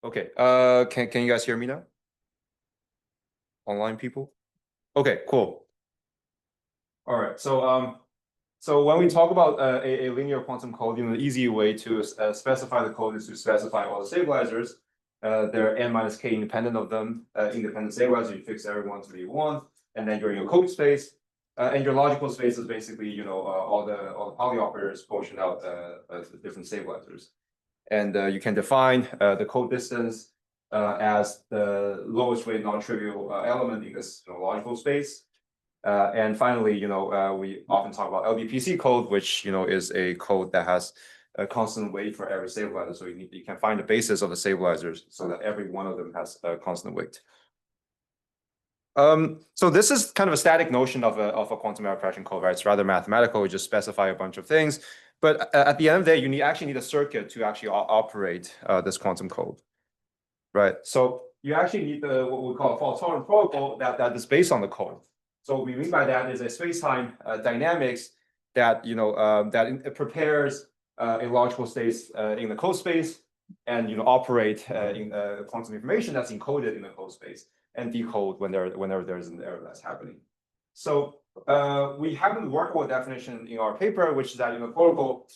Okay. Can you guys hear me now? Online people? Okay, cool. All right. So when we talk about a linear quantum code, the easy way to specify the code is to specify all the stabilizers. They're n minus k independent of them, independent stabilizers. You fix everyone to be one, and then you're in your code space. And your logical space is basically, all the Pauli operators portioned out as different stabilizers. And you can define the code distance as the lowest weight non-trivial element in this logical space. And finally, we often talk about LDPC code, which is a code that has a constant weight for every stabilizer. So you can find the basis of the stabilizers so that every one of them has a constant weight. So this is kind of a static notion of a quantum error correction code, right? It's rather mathematical. You just specify a bunch of things. But at the end of the day, you actually need a circuit to actually operate this quantum code, right? So you actually need what we call a fault-tolerant protocol that is based on the code. So what we mean by that is a space-time dynamics that it prepares a logical space in the code space and operate in quantum information that's encoded in the code space and decode whenever there's an error that's happening. So we have a workable definition in our paper, which is that protocol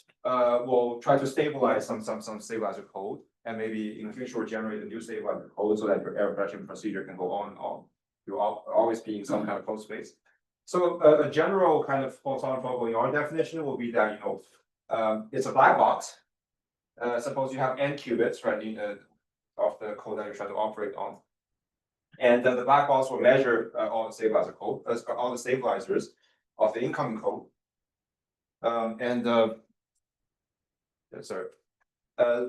will try to stabilize some stabilizer code, and maybe in the future we'll generate a new stabilizer code so that your error correction procedure can go on and on. You'll always be in some kind of code space. So a general kind of fault-tolerant protocol in our definition will be that it's a black box. Suppose you have n qubits, right, of the code that you're trying to operate on. And the black box will measure all the stabilizer code, all the stabilizers of the incoming code.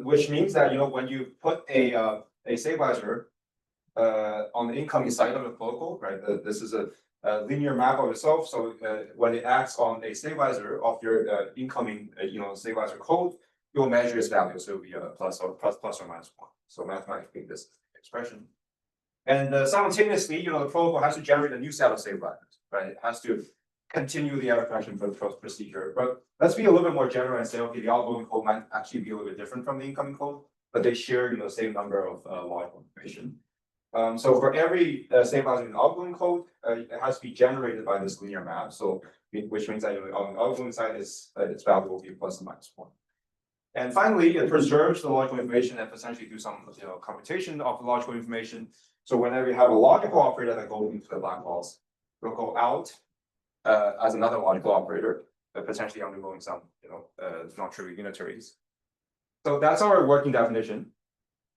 Which means that when you put a stabilizer on the incoming side of the protocol, right? This is a linear map of itself. So when it acts on a stabilizer of your incoming, stabilizer code, it will measure its value. So it'll be a plus or minus one. So mathematically, this expression. And simultaneously, the protocol has to generate a new set of stabilizers, right? It has to continue the error correction procedure. But let's be a little bit more general and say, okay, the outgoing code might actually be a little bit different from the incoming code, but they share, the same number of logical information. So for every stabilizer in the outgoing code, it has to be generated by this linear map. So which means that on the outgoing side, its value will be plus or minus one. And finally, it preserves the logical information and potentially do some computation of the logical information. So whenever you have a logical operator that goes into the black box, it will go out as another logical operator, potentially undergoing some non-trivial unitaries. So that's our working definition.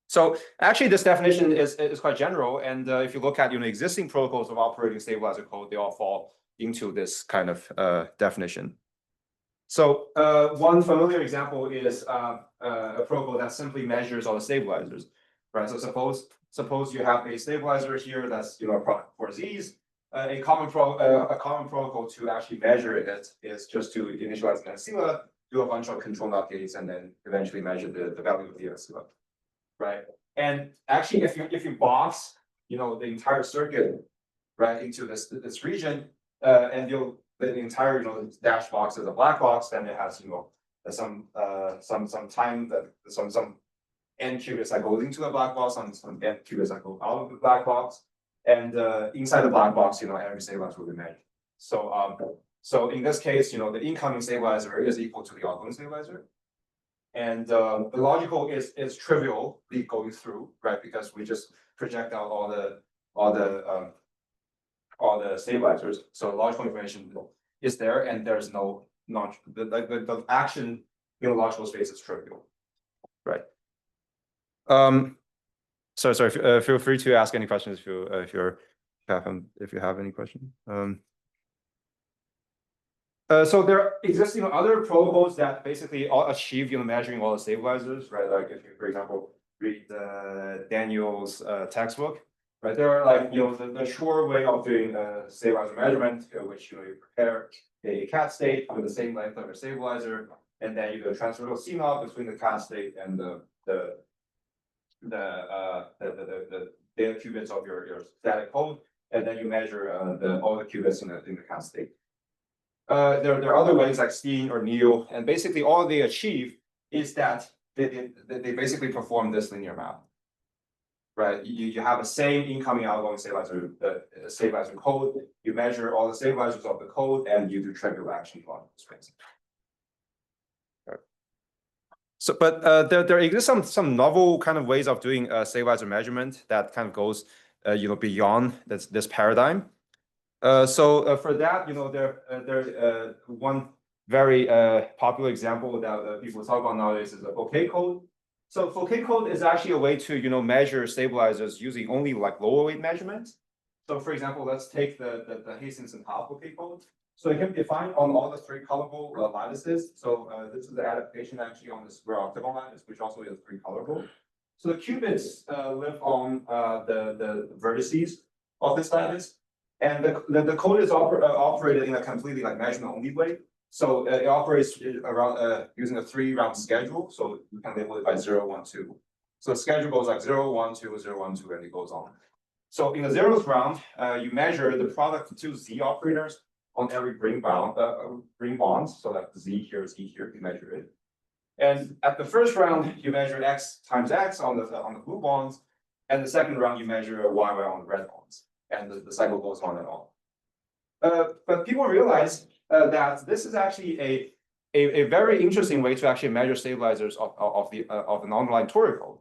So actually, this definition is quite general, and if you look at existing protocols of operating stabilizer code, they all fall into this kind of definition. So one familiar example is a protocol that simply measures all the stabilizers, right? So suppose you have a stabilizer here that's a product for Z's. A common protocol to actually measure it is just to initialize an epsilon, do a bunch of control NOT gates, and then eventually measure the value of the epsilon. Right, and actually, if you box, the entire circuit, right, into this region, and the entire dash box is a black box, then it has some time that some n qubits that goes into the black box, some n qubits that go out of the black box, and inside the black box, every stabilizer will be measured. So in this case, the incoming stabilizer is equal to the outgoing stabilizer. And the logical is trivially going through, right? Because we just project out all the stabilizers. So logical information is there, and there's the action in the logical space is trivial, right? Sorry. Feel free to ask any questions if you have any questions. So there are existing other protocols that basically achieve measuring all the stabilizers, right? Like if you, for example, read Daniel's textbook, right? There are like the sure way of doing stabilizer measurement, which you prepare a cat state with the same length of a stabilizer, and then you do a transversal CNOT between the cat state and the data qubits of your static code, and then you measure all the qubits in the cat state. There are other ways like Steen or Neal, and basically all they achieve is that they basically perform this linear map. right? You have the same incoming outgoing stabilizer code. You measure all the stabilizers of the code, and you do trivial action on the strings. So, but there exists some novel kind of ways of doing stabilizer measurement that kind of goes beyond this paradigm. So for that, there's one very popular example that people talk about nowadays is the Fault code. So Fault code is actually a way to measure stabilizers using only like lower weight measurements. So for example, let's take the Haah and Haah Fault code. So it can be defined on all the three colorable lattices. So this is the adaptation actually on the square octagon lattice, which also is three colorable. So the qubits live on the vertices of this lattice. And the code is operated in a completely like measurement only way. So it operates around using a 3-round schedule. So you can label it by 0, 1, 2. So the schedule goes like 0, 1, 2, 0, 1, 2, and it goes on. So in the 0th round, you measure the product of two Z operators on every ring bond. So like Z here, you measure it. And at the first round, you measure X times X on the blue bonds. And the second round, you measure Y on the red bonds. And the cycle goes on and on. But people realize that this is actually a very interesting way to actually measure stabilizers of an underlying toric code.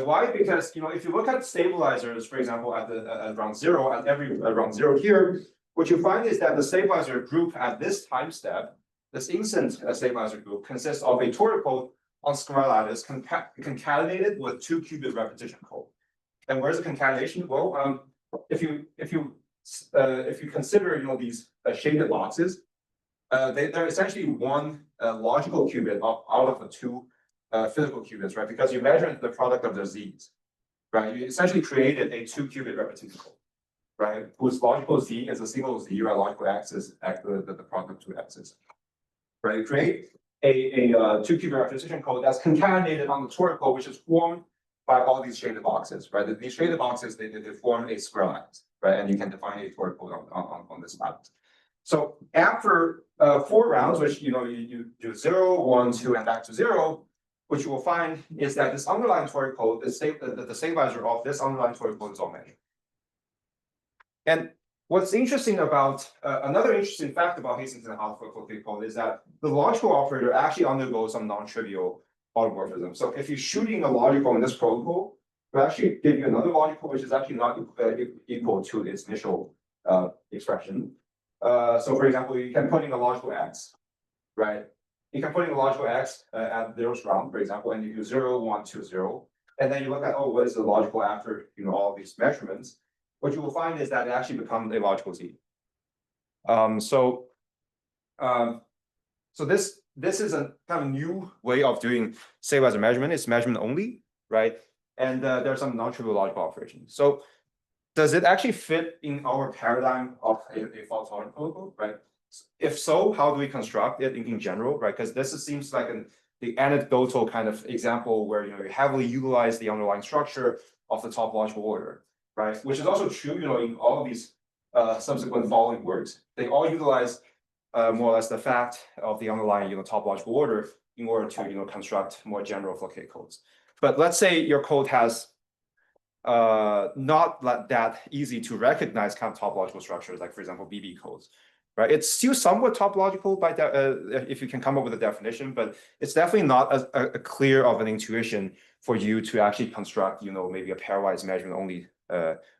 Why? Because if you look at stabilizers, for example, at round 0, at every round 0 here, what you find is that the stabilizer group at this time step, this instant stabilizer group, consists of a toric code on square lattice concatenated with 2 qubit repetition code. And where's the concatenation? Well, if you consider these shaded boxes, they're essentially one logical qubit out of the 2 physical qubits, right? Because you measure the product of the z's, right? You essentially created a 2 qubit repetition code, right? Whose logical z is a single z, right? Logical x is the product of 2 x's, right? You create a 2 qubit repetition code that's concatenated on the toric code, which is formed by all these shaded boxes, right? These shaded boxes, they form a square lattice, right? And you can define a toric code on this lattice. So after 4 rounds, which you do 0, 1, 2, and back to 0, what you will find is that this underlying toric code, the stabilizer of this underlying toric code is all measured. And what's interesting about another interesting fact about Haah and Haah Fault code is that the logical operator actually undergoes some non-trivial polymorphism. So if you're shooting a logical in this protocol, it will actually give you another logical which is actually not equal to its initial expression. So for example, you can put in a logical x, right? You can put in a logical x at 0th round, for example, and you do 0, 1, 2, 0. And then you look at, what is the logical after all these measurements? What you will find is that it actually becomes a logical z. So this is a kind of new way of doing stabilizer measurement. It's measurement only, right? And there's some non-trivial logical operations. So does it actually fit in our paradigm of a fault-tolerant protocol, right? If so, how do we construct it in general, right? Because this seems like the anecdotal kind of example where you heavily utilize the underlying structure of the topological order, right? Which is also true, in all of these subsequent following works. They all utilize more or less the fact of the underlying topological order in order to construct more general Fault codes. But let's say your code has not that easy to recognize kind of topological structures, like for example BB codes, right? It's still somewhat topological by if you can come up with a definition, but it's definitely not a clear of an intuition for you to actually construct maybe a pairwise measurement only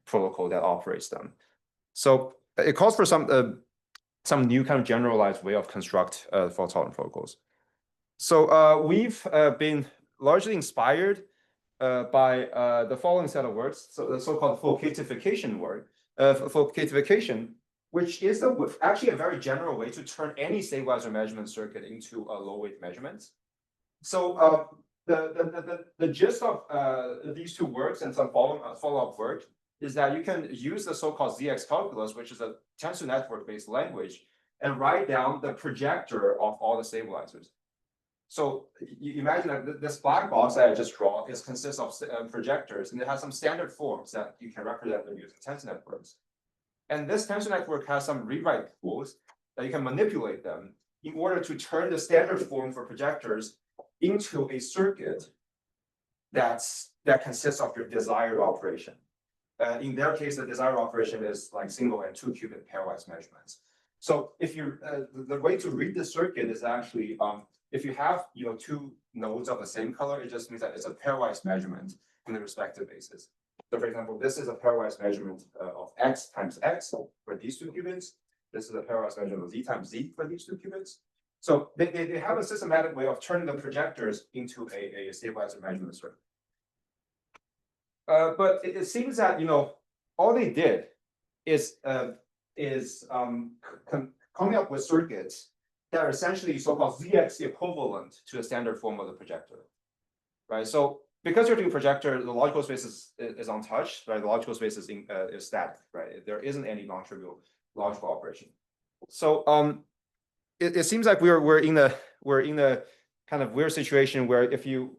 protocol that operates them. So it calls for some new kind of generalized way of construct fault-tolerant protocols. So we've been largely inspired by the following set of works, so the so-called Fault-tolerant work, Fault-tolerant, which is actually a very general way to turn any stabilizer measurement circuit into a low-weight measurement. So the gist of these two works and some follow-up work is that you can use the so-called ZX calculus, which is a tensor network-based language, and write down the projector of all the stabilizers. So you imagine that this black box that I just draw consists of projectors, and it has some standard forms that you can represent them using tensor networks. And this tensor network has some rewrite tools that you can manipulate them in order to turn the standard form for projectors into a circuit that consists of your desired operation. In their case, the desired operation is like single and 2 qubit pairwise measurements. So if you the way to read the circuit is actually if you have two nodes of the same color, it just means that it's a pairwise measurement in the respective bases. So for example, this is a pairwise measurement of x times x for these 2 qubits. This is a pairwise measurement of z times z for these 2 qubits. So they have a systematic way of turning the projectors into a stabilizer measurement circuit. But it seems that all they did is coming up with circuits that are essentially so-called ZX equivalent to the standard form of the projector, right? So because you're doing projector, the logical space is untouched, right? The logical space is static, right? There isn't any non-trivial logical operation. So it seems like we're in a kind of weird situation where if you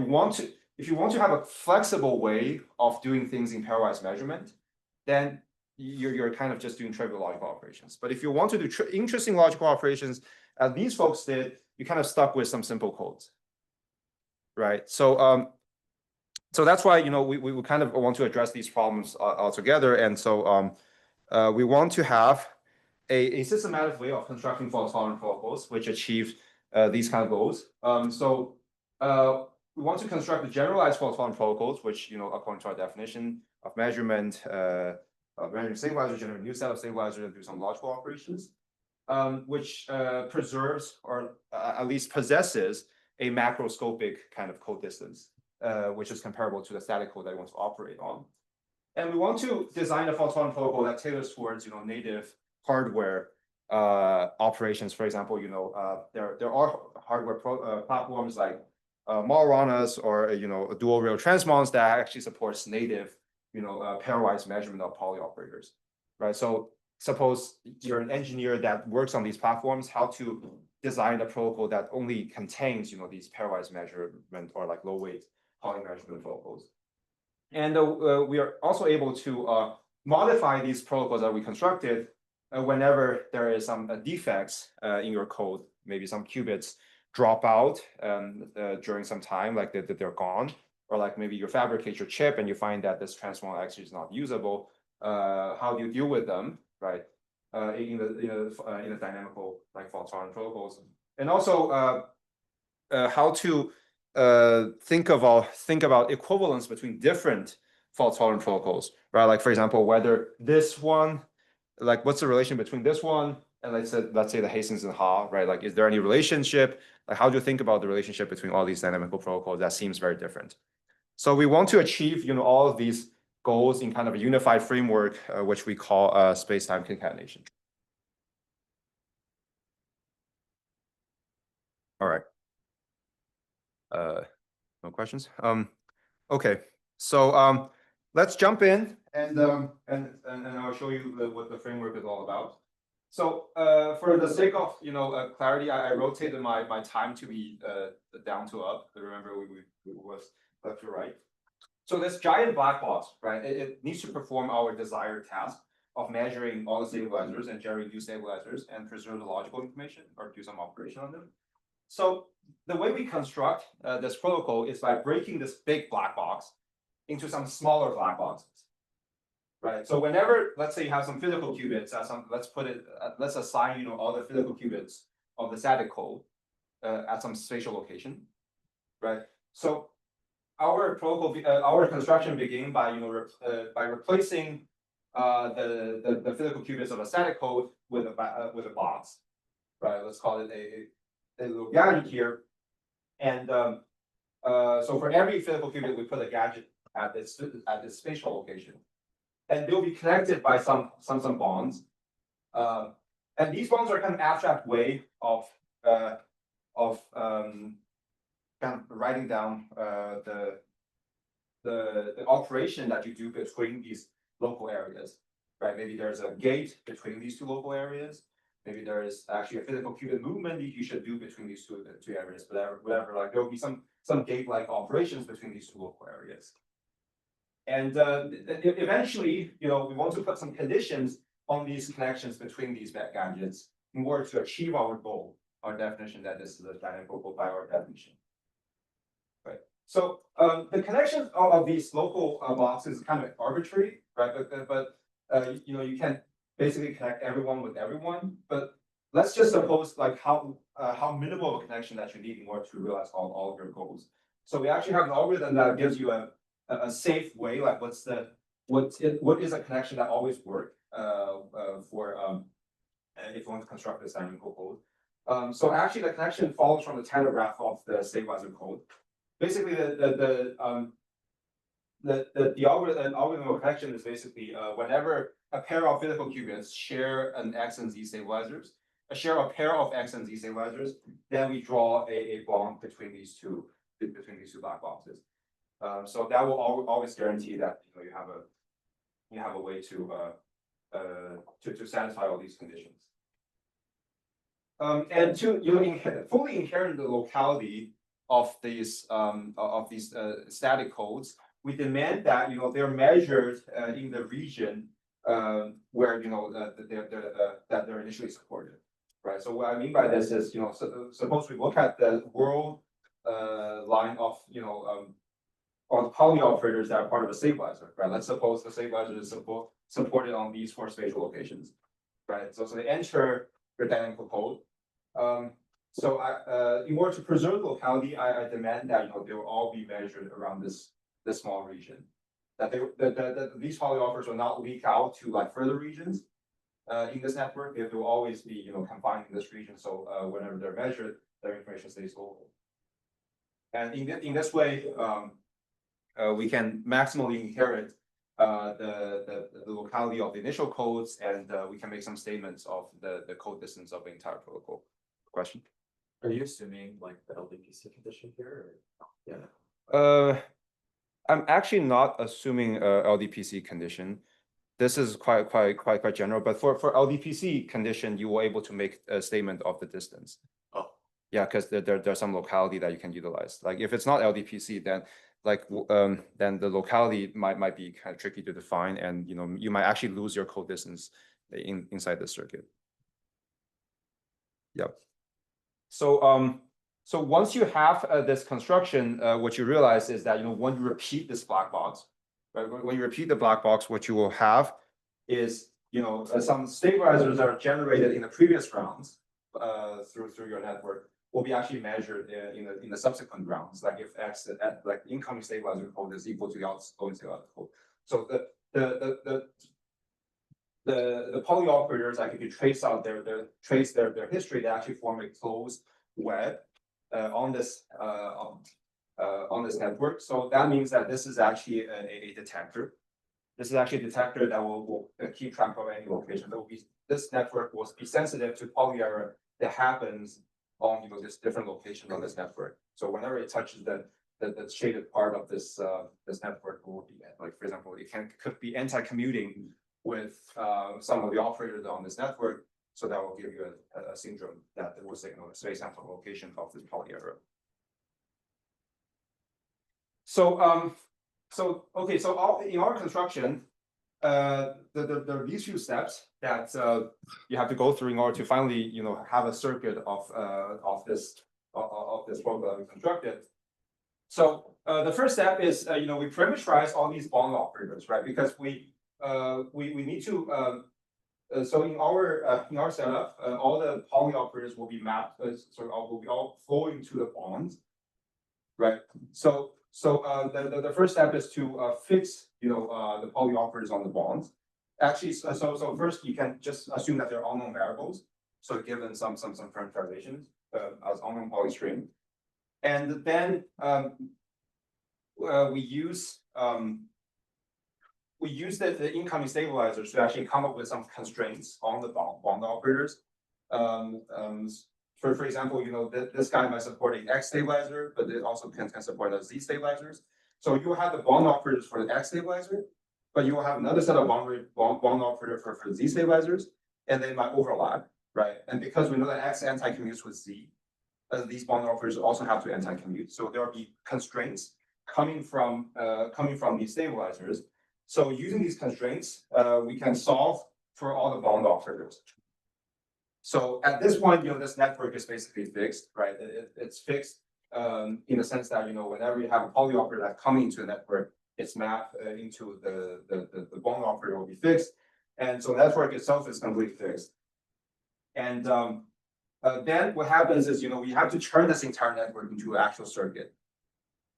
want to have a flexible way of doing things in pairwise measurement, then you're kind of just doing trivial logical operations. But if you want to do interesting logical operations, as these folks did, you kind of stuck with some simple codes, right? So so that's why we kind of want to address these problems altogether, and so we want to have a systematic way of constructing fault-tolerant protocols which achieve these kind of goals. So we want to construct the generalized fault-tolerant protocols, which according to our definition of measurement, measuring stabilizers, generate a new set of stabilizers, and do some logical operations, which preserves or at least possesses a macroscopic kind of code distance, which is comparable to the static code that we want to operate on. And we want to design a fault-tolerant protocol that tailors towards native hardware operations. For example, there are hardware platforms like Maranas or dual rail transmons that actually supports native pairwise measurement of Pauli operators, right? So suppose you're an engineer that works on these platforms, how to design a protocol that only contains these pairwise measurement or like low weight Pauli measurement protocols. And we are also able to modify these protocols that we constructed whenever there is some defects in your code, maybe some qubits drop out during some time, like that they're gone, or like maybe you fabricate your chip and you find that this transmon actually is not usable. How do you deal with them, right? In the dynamical like fault-tolerant protocols, and also how to think about equivalence between different fault-tolerant protocols, right? Like for example, whether this one, like what's the relation between this one and let's say the Hastings and Haah, right? Like, is there any relationship? Like, how do you think about the relationship between all these dynamical protocols? That seems very different. So we want to achieve, all of these goals in kind of a unified framework, which we call spacetime concatenation. All right. No questions? Okay. So let's jump in and I'll show you what the framework is all about. So for the sake of clarity, I rotated my time to be down to up. Remember, we was left to right. So this giant black box, right? It needs to perform our desired task of measuring all the stabilizers and generating new stabilizers and preserve the logical information or do some operation on them. So the way we construct this protocol is by breaking this big black box into some smaller black boxes, right? So whenever, let's say you have some physical qubits, let's assign all the physical qubits of the static code at some spatial location, right? So our protocol, our construction begins by replacing the physical qubits of a static code with a box, right? Let's call it a little gadget here, and so for every physical qubit, we put a gadget at its spatial location, and they'll be connected by some bonds, and these bonds are kind of abstract way of kind of writing down the operation that you do between these local areas, right? Maybe there's a gate between these two local areas. Maybe there is actually a physical qubit movement you should do between these two areas. Whatever. Like there will be some gate-like operations between these two local areas. And eventually, we want to put some conditions on these connections between these gadgets in order to achieve our goal, our definition that this is a dynamical by our definition. Right. So the connection of these local blocks is kind of arbitrary, right? But you know, you can basically connect everyone with everyone. But let's just suppose like how minimal of a connection that you need in order to realize all of your goals. So we actually have an algorithm that gives you a safe way, like what is a connection that always works for if you want to construct this dynamical code. So actually the connection follows from the Taylor graph of the stabilizer code. Basically, the algorithm of connection is basically whenever a pair of physical qubits share an X and Z stabilizers, share a pair of X and Z stabilizers, then we draw a bond between these two black boxes. So that will always guarantee that you have a way to satisfy all these conditions. And to fully inherit the locality of these static codes, we demand that they're measured in the region where that they're initially supported, right? So what I mean by this is suppose we look at the world line of on Pauli operators that are part of a stabilizer, right? Let's suppose the stabilizer is supported on these 4 spatial locations, right? So they enter your dynamical code. So in order to preserve locality, I demand that they will all be measured around this small region. That these polyoffers will not leak out to like further regions in this network. They will always be confined in this region. So whenever they're measured, their information stays local. And in this way, we can maximally inherit the locality of the initial codes, and we can make some statements of the code distance of the entire protocol. Question? Are you assuming like the LDPC condition here? Or? Yeah. I'm actually not assuming LDPC condition. This is quite general, but for LDPC condition, you were able to make a statement of the distance. Oh. Yeah, because there's some locality that you can utilize. Like if it's not LDPC, then then the locality might be kind of tricky to define, and you might actually lose your code distance inside the circuit. Yep. So once you have this construction, what you realize is that when you repeat this black box, right? When you repeat the black box, what you will have is some stabilizers that are generated in the previous rounds through your network will be actually measured in the subsequent rounds. Like if X like the incoming stabilizer code is equal to the outgoing stabilizer code. So the Pauli operators, like if you trace out their history, they actually form a closed web on this network. So that means that this is actually a detector. This is actually a detector that will keep track of any location. This network will be sensitive to Pauli error that happens on this different location on this network. So whenever it touches the shaded part of this network, will be like, for example, it could be anti-commuting with some of the operators on this network. So that will give you a syndrome that will signal the space sample location of this Pauli error. So in our construction, there are these few steps that you have to go through in order to finally have a circuit of this program constructed. So the first step is we parameterize all these bond operators, right? Because we need to so in our setup, all the Pauli operators will be mapped, will be all flowing to the bonds, right? So the first step is to fix the Pauli operators on the bonds. Actually, so first you can just assume that they're unknown variables. So given some parameterizations as unknown Pauli string, and then we use the incoming stabilizers to actually come up with some constraints on the bond operators. For example, this guy might support an X stabilizer, but it also can support a Z stabilizers. So you will have the bond operators for the X stabilizer, but you will have another set of bond operator for Z stabilizers, and they might overlap, right? And because we know that X anti-commutes with Z, these bond operators also have to anti-commute. So there will be constraints coming from these stabilizers. So using these constraints, we can solve for all the bond operators. So at this point, this network is basically fixed, right? It's fixed in the sense that, whenever you have a poly operator that coming into a network, its map into the bond operator will be fixed. And so the network itself is completely fixed. And then what happens is, we have to turn this entire network into an actual circuit,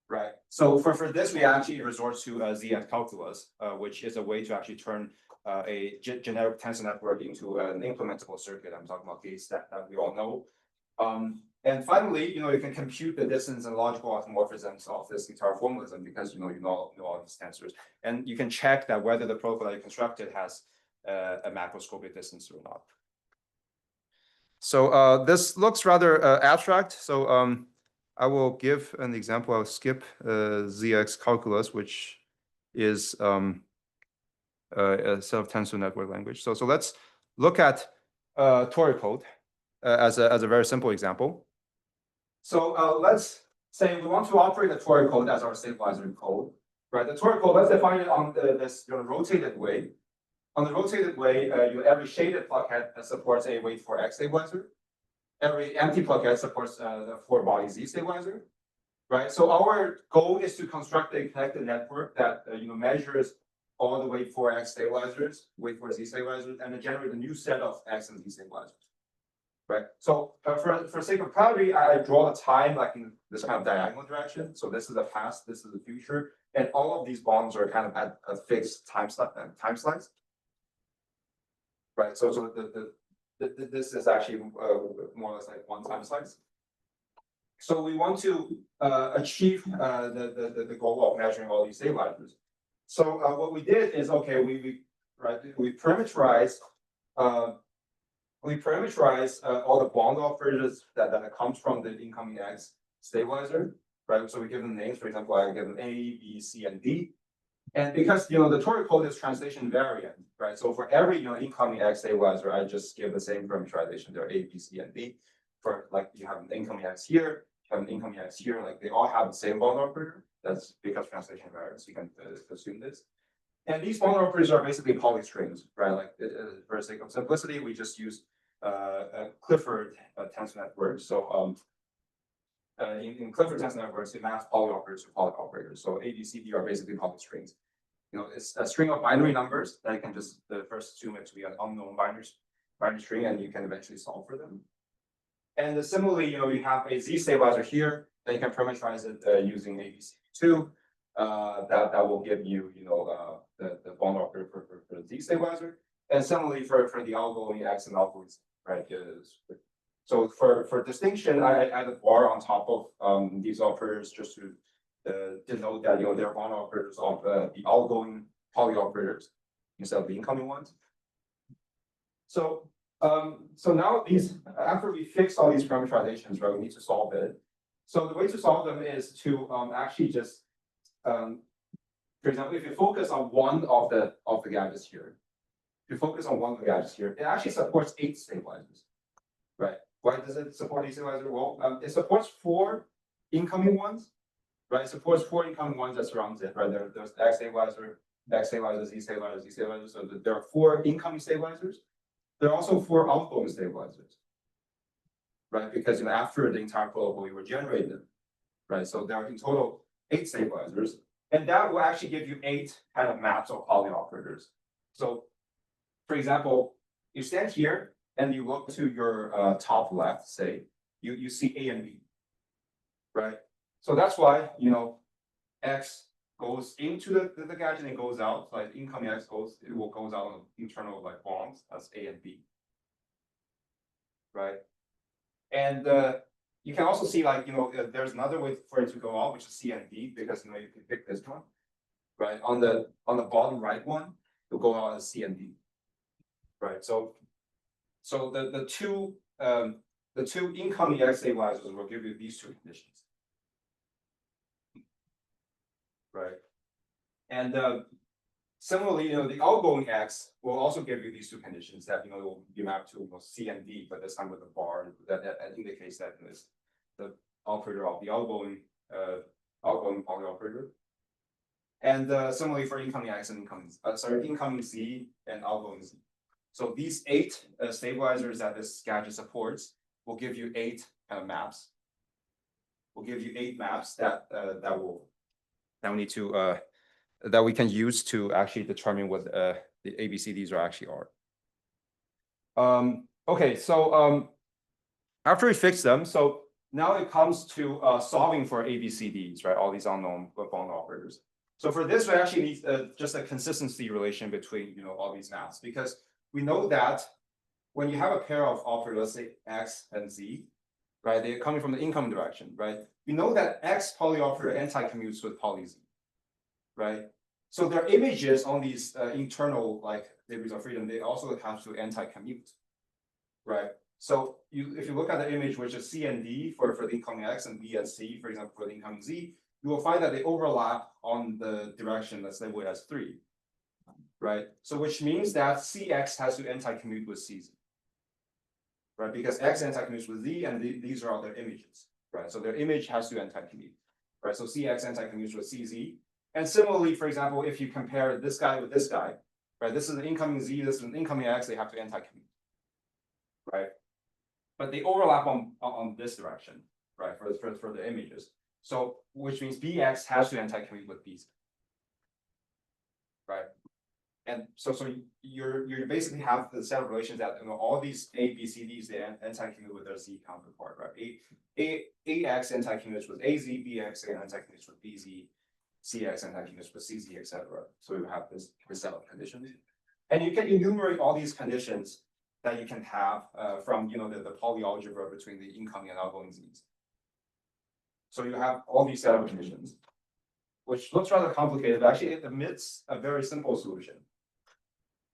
right? So for this, we actually resort to ZX calculus, which is a way to actually turn a generic tensor network into an implementable circuit. I'm talking about gates that we all know. And finally, you can compute the distance and logical automorphisms of this entire formalism because you know all these tensors, and you can check that whether the protocol that you constructed has a macroscopic distance or not. So this looks rather abstract. So I will give an example. I'll skip ZX calculus, which is a set of tensor network language. So let's look at Tori code as a very simple example. So let's say we want to operate the Tori code as our stabilizer code, right? The Tori code, let's define it on this rotated way. On the rotated way, every shaded pluckhead supports a weight for X stabilizer. Every empty pluckhead supports the 4-body Z stabilizer, right? So our goal is to construct a connected network that measures all the weight for X stabilizers, weight for Z stabilizers, and then generate a new set of X and Z stabilizers. Right. So for sake of clarity, I draw the time like in this kind of diagonal direction. So this is the past, this is the future, and all of these bonds are kind of at a fixed time slice. Right. So this is actually more or less like one time slice. So we want to achieve the goal of measuring all these stabilizers. So what we did is we parameterized. We parameterize all the bond operators that comes from the incoming X stabilizer, right? So we give them names. For example, I give them A, B, C, and D. And because the Tori code is translation variant, right? So for every incoming X stabilizer, I just give the same parameterization. There are A, B, C, and D. For like you have an incoming X here, you have an incoming X here. Like they all have the same bond operator. That's because translation variance. You can assume this. And these bond operators are basically polystrings, right? Like for the sake of simplicity, we just use a Clifford tensor network. So in Clifford tensor networks, it maps poly operators to poly operators. So A, B, C, D are basically polystrings. It's a string of binary numbers that you can just first assume it to be an unknown binary string, and you can eventually solve for them. And similarly, you have a Z stabilizer here that you can parameterize it using ABCD2. That will give you, the bond operator for the Z stabilizer. And similarly for the outgoing X and outgoing Z, right? So for distinction, I add a bar on top of these operators just to denote that they're bond operators of the outgoing poly operators instead of the incoming ones. So now after we fix all these parameterizations, right, we need to solve it. So the way to solve them is to actually just for example, if you focus on one of the gadgets here, it actually supports 8 stabilizers, right? Why does it support 8 stabilizers? Well, it supports 4 incoming ones, right? It supports 4 incoming ones that surrounds it, right? There's the X stabilizer, Z stabilizer, Z stabilizer. So there are 4 incoming stabilizers. There are also 4 outgoing stabilizers, right? Because after the entire protocol, we were generated, right? So there are in total 8 stabilizers. And that will actually give you 8 kind of maps of poly operators. So, for example, you stand here and you look to your top left, say, you see A and B, right? So that's why, X goes into the gadget and goes out. Like incoming X goes out on internal like bonds. That's A and B, right? And you can also see like, there's another way for it to go out, which is C and D, because you can pick this one, right? On the bottom right one, it'll go out as C and D, right? So the two incoming X stabilizers will give you these 2 conditions, right? And similarly, the outgoing X will also give you these 2 conditions that will be mapped to C and D, but this time with a bar that indicates that is the operator of the outgoing poly operator. And similarly for incoming X and incoming Z and outgoing Z. So these 8 stabilizers that this gadget supports will give you 8 kind of maps. will give you 8 maps that we need to that we can use to actually determine what the ABCDs actually are. Okay, so after we fix them, so now it comes to solving for ABCDs, right? All these unknown bond operators. So for this, we actually need just a consistency relation between all these maps, because we know that when you have a pair of operators, let's say X and Z, right? They're coming from the incoming direction, right? We know that X poly operator anti-commutes with poly Z, right? So their images on these internal like degrees of freedom, they also have to anti-commute, right? So if you look at the image, which is C and D for the incoming X and B and C, for example, for the incoming Z, you will find that they overlap on the direction that's labeled as 3, right? So which means that CX has to anti-commute with CZ, right? Because X anti-commutes with Z, and these are their images, right? So their image has to anti-commute, right? So CX anti-commutes with CZ. And similarly, for example, if you compare this guy with this guy, right? This is an incoming Z, this is an incoming X, they have to anti-commute, right? But they overlap on this direction, right? For the images. So which means BX has to anti-commute with BZ, right? And so you basically have the set of relations that all these A, B, C, Ds, they anti-commute with their Z counterpart, right? AX anti-commutes with AZ, BX anti-commutes with BZ, CX anti-commutes with CZ, etc. So you have this set of conditions, and you can enumerate all these conditions that you can have from the Pauli algebra between the incoming and outgoing Z's. So you have all these set of conditions, which looks rather complicated, but actually it admits a very simple solution.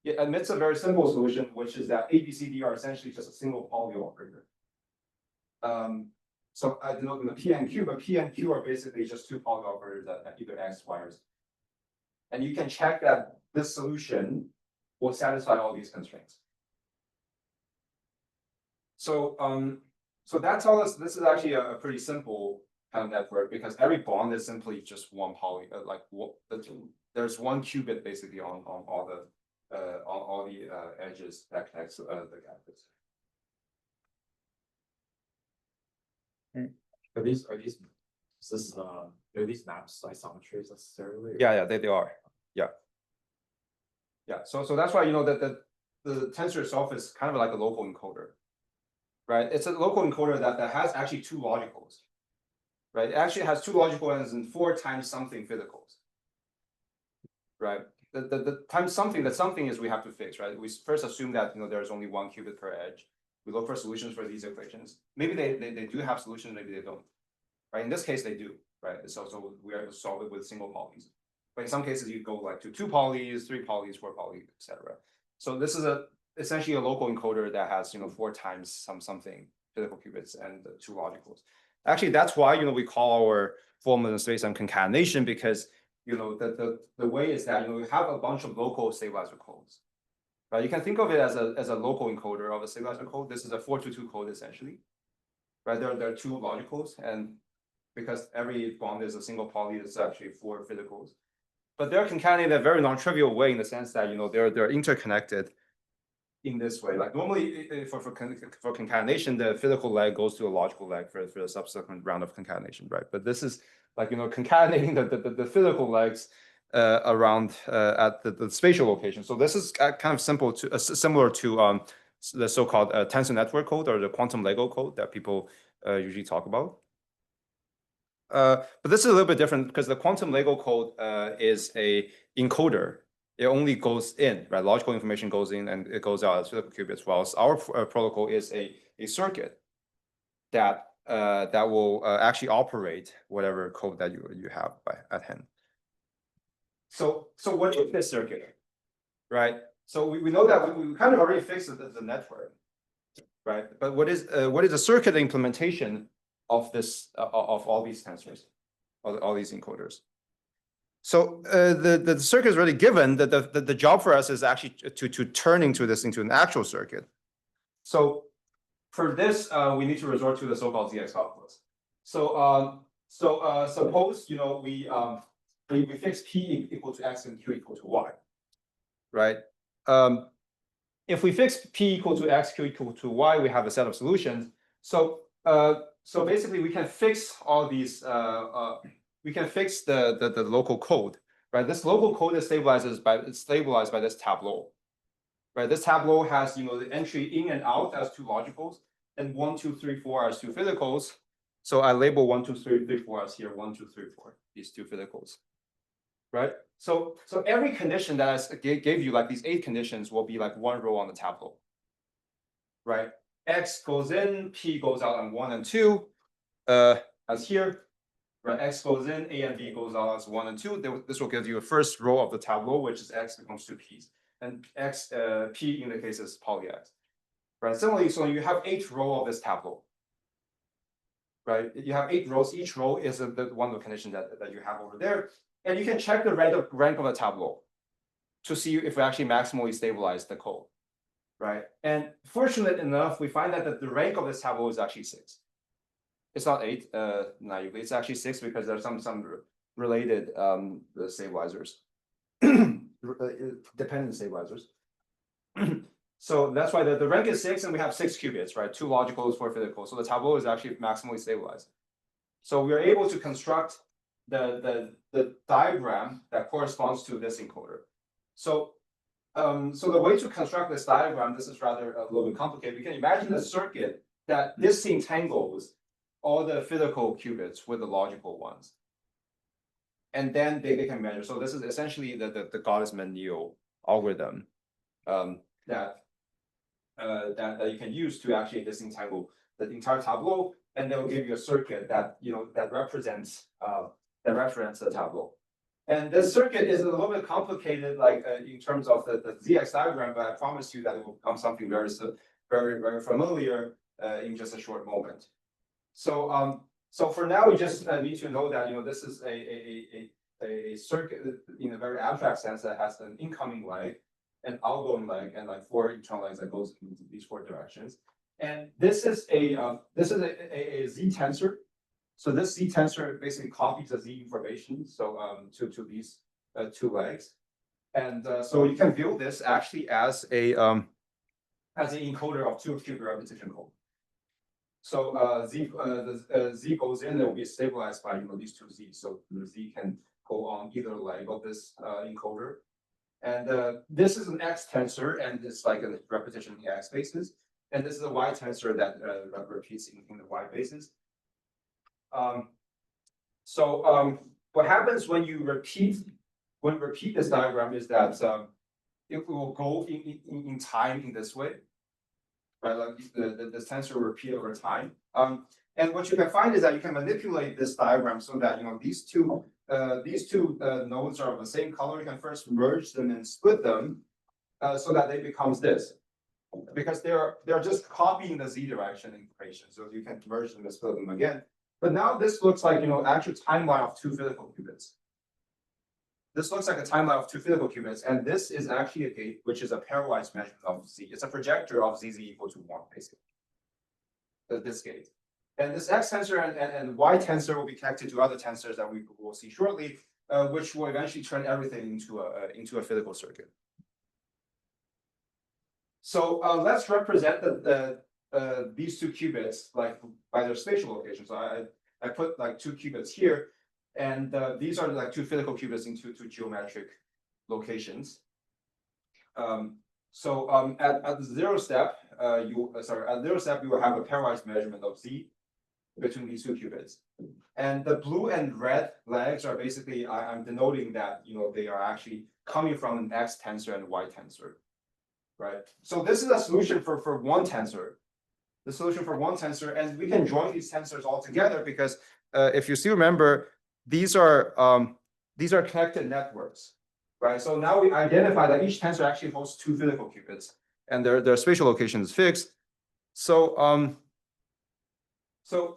It admits a very simple solution, which is that ABCD are essentially just a single Pauli operator. So I denote them the P and Q, but P and Q are basically just two Pauli operators at either X, Y, or Z. And you can check that this solution will satisfy all these constraints. So that tells us this is actually a pretty simple kind of network, because every bond is simply just one poly, there's one qubit basically on all the edges that connects the gadgets. Are these maps isometries necessarily? Yeah, they are. Yeah. So that's why that the tensor itself is kind of like a local encoder, right? It's a local encoder that has actually two logicals, right? It actually has two logical ends and 4 times something physicals, right? The times something, that something is we have to fix, right? We first assume that there's only one qubit per edge. We look for solutions for these equations. Maybe they do have solutions, maybe they don't, right? In this case, they do, right? So we are to solve it with single polys. But in some cases, you go like to 2 polys, 3 polys, 4 polys, etc. So this is essentially a local encoder that has 4 times something physical qubits and 2 logicals. Actually, that's why we call our formula in spacetime concatenation, because the way is that we have a bunch of local stabilizer codes, right? You can think of it as a local encoder of a stabilizer code. This is a 422 code essentially, right? There are 2 logicals, and because every bond is a single poly, it's actually 4 physicals. But they're concatenated in a very non-trivial way, in the sense that they're interconnected in this way. Like normally for concatenation, the physical leg goes to a logical leg for the subsequent round of concatenation, right? But this is like concatenating the physical legs around at the spatial location. So this is kind of similar to the so-called tensor network code, or the quantum Lego code that people usually talk about. But this is a little bit different, because the quantum Lego code is a encoder. It only goes in, right? Logical information goes in and it goes out as physical qubits. Whilst our protocol is a circuit that will actually operate whatever code that you have at hand. So what is this circuit, right? So we know that we kind of already fixed the network, right? But what is the circuit implementation of this of all these tensors, all these encoders? So the circuit is really given. That the job for us is actually to turn into an actual circuit. So for this, we need to resort to the so-called ZX calculus. So suppose we fix P equal to X and Q equal to Y, right? If we fix P equal to X, Q equal to Y, we have a set of solutions. So so basically we can fix all these, we can fix the local code, right? This local code is stabilized by this tableau, right? This tableau has, the entry in and out as two logicals, and 1, 2, 3, 4 as two physicals. So I label 1, 2, 3, 4 as here, 1, 2, 3, 4, these two physicals, right? So every condition that I gave you, like these 8 conditions, will be like one row on the tableau, right? X goes in, P goes out on 1 and 2, as here, right? X goes in, A and B goes out as 1 and 2. This will give you a first row of the tableau, which is X becomes 2 P's, and X, P in the case is poly X, right? Similarly, so you have 8 rows of this tableau, right? You have 8 rows. Each row is the one of the condition that you have over there, and you can check the rank of the tableau to see if we actually maximally stabilize the code, right? And fortunate enough, we find that the rank of this tableau is actually 6. It's not 8, naively. It's actually 6 because there's some related stabilizers, dependent stabilizers. So that's why the rank is 6, and we have 6 qubits, right? 2 logicals, 4 physicals. So the tableau is actually maximally stabilized. So we are able to construct the diagram that corresponds to this encoder. So the way to construct this diagram, this is rather a little bit complicated. We can imagine a circuit that disentangles all the physical qubits with the logical ones, and then they can measure. So this is essentially the Gottesman-Neal algorithm that you can use to actually disentangle the entire tableau, and they'll give you a circuit that that represents the tableau. And this circuit is a little bit complicated, like in terms of the ZX diagram, but I promise you that it will become something very familiar in just a short moment. So for now, we just need to know that this is a circuit in a very abstract sense that has an incoming leg, an outgoing leg, and like 4 internal legs that goes in these 4 directions. And this is a Z tensor. So this Z tensor basically copies the Z information, so to these 2 legs, and so you can view this actually as an encoder of 2 qubit repetition code. So Z goes in, it will be stabilized by these 2 Z's. So the Z can go on either leg of this encoder. And this is an X tensor, and it's like a repetition in X basis. And this is a Y tensor that repeats in the Y basis. What happens when you repeat this diagram is that it will go in time in this way, right? Like the tensor will repeat over time. And what you can find is that you can manipulate this diagram so that these two nodes are of the same color. You can first merge them and split them so that they becomes this, because they're just copying the Z direction information. So you can merge them and split them again. But now this looks like actual timeline of 2 physical qubits. This looks like a timeline of 2 physical qubits, and this is actually a gate which is a pairwise measurement of Z. It's a projector of ZZ equal to 1, basically. This gate. And this X tensor and Y tensor will be connected to other tensors that we will see shortly, which will eventually turn everything into a physical circuit. So let's represent these 2 qubits like by their spatial location. So I put like 2 qubits here, and these are like 2 physical qubits in 2 geometric locations. At the 0 step, you will have a pairwise measurement of Z between these 2 qubits, and the blue and red legs are basically I'm denoting that they are actually coming from an X tensor and Y tensor, right? So this is a solution for one tensor. The solution for one tensor, and we can join these tensors all together because if you still remember, these are connected networks, right? So now we identify that each tensor actually holds 2 physical qubits, and their spatial location is fixed. So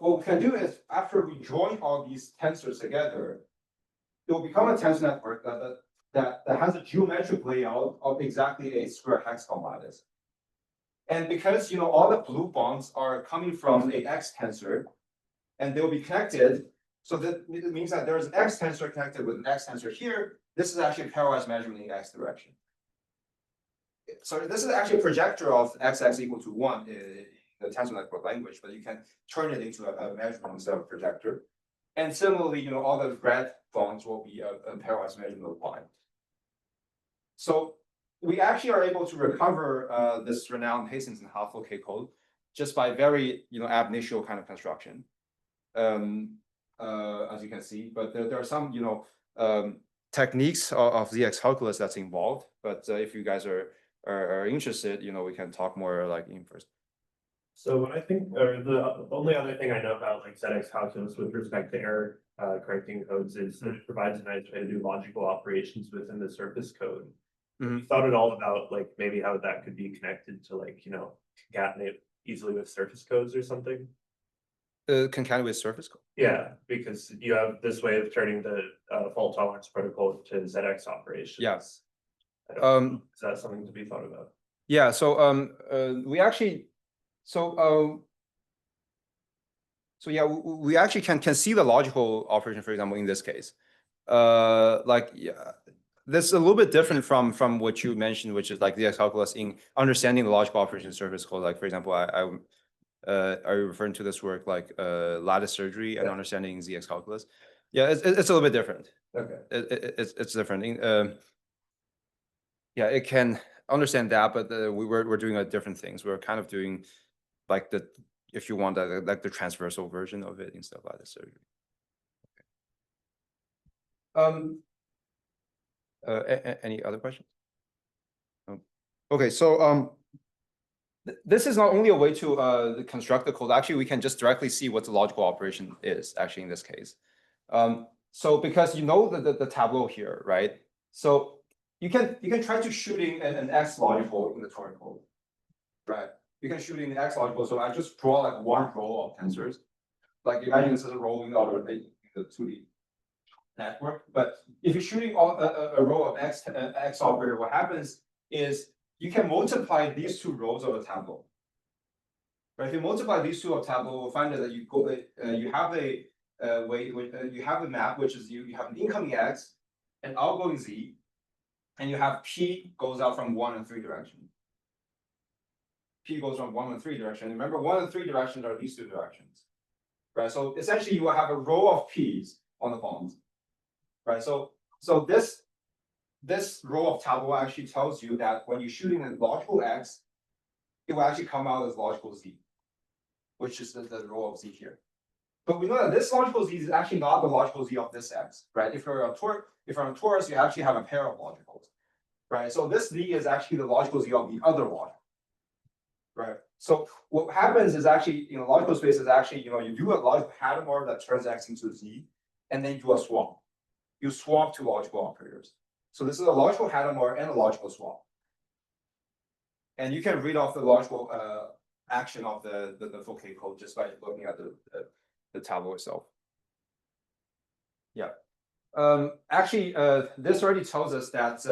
what we can do is, after we join all these tensors together, it will become a tensor network that has a geometric layout of exactly a square hexagon lattice. And because all the blue bonds are coming from a X tensor, and they'll be connected, so that it means that there's an X tensor connected with an X tensor here. This is actually a pairwise measurement in the X direction. So this is actually a projector of XX equal to 1 in the tensor network language, but you can turn it into a measurement instead of a projector. And similarly, all the red phones will be a pairwise measurement of line. So we actually are able to recover this renowned Hastings and Haah K code just by very ab initio kind of construction, as you can see. But there are some techniques of ZX calculus that's involved. But if you guys are interested, we can talk more like in first. So what I think, or the only other thing I know about like ZX calculus with respect to error correcting codes is that it provides a nice way to do logical operations within the surface code. Mm-hmm. You thought at all about like maybe how that could be connected to like concatenate easily with surface codes or something? Concatenate with surface code. Yeah, because you have this way of turning the fault tolerance protocol to ZX operations. Yes. Is that something to be thought about? Yeah. So we actually, yeah, we actually can see the logical operation, for example, in this case. This is a little bit different from what you mentioned, which is like the calculus in understanding the logical operation surface code. Like, for example, are you referring to this work like lattice surgery and understanding ZX calculus? Yeah, it's a little bit different. Okay. It's different. Yeah, it can understand that, but we're doing different things. We're kind of doing like if you want like the transversal version of it instead of lattice surgery. Okay. Any other questions? Okay, so this is not only a way to construct the code. Actually, we can just directly see what the logical operation is actually in this case. So because the tableau here, right? So you can try to shoot in an X logical in the Turing code, right? You can shoot in the X logical. So I just draw like one row of tensors. Like imagine this is a rolling out of the 2D network. But if you're shooting a row of X operator, what happens is you can multiply these two rows of a tableau. Right? If you multiply these two of tableau, we'll find that you have you have a map, which is you have an incoming X, an outgoing Z, and you have P goes out from 1 and 3 direction. P goes from 1 and 3 direction. Remember, 1 and 3 directions are these two directions. Right? So essentially you will have a row of P's on the phones. Right? So this row of tableau actually tells you that when you're shooting a logical X, it will actually come out as logical Z, which is the row of Z here. But we know that this logical Z is actually not the logical Z of this X, right? If you're on torus, you actually have a pair of logicals, right? So this Z is actually the logical Z of the other logical, right? So what happens is actually, logical space is actually, you do a logical Hadamard that turns X into Z, and then you do a swap. You swap two logical operators. So this is a logical Hadamard and a logical swap. And you can read off the logical action of the full K code just by looking at the tableau itself. Yeah. Actually, this already tells us that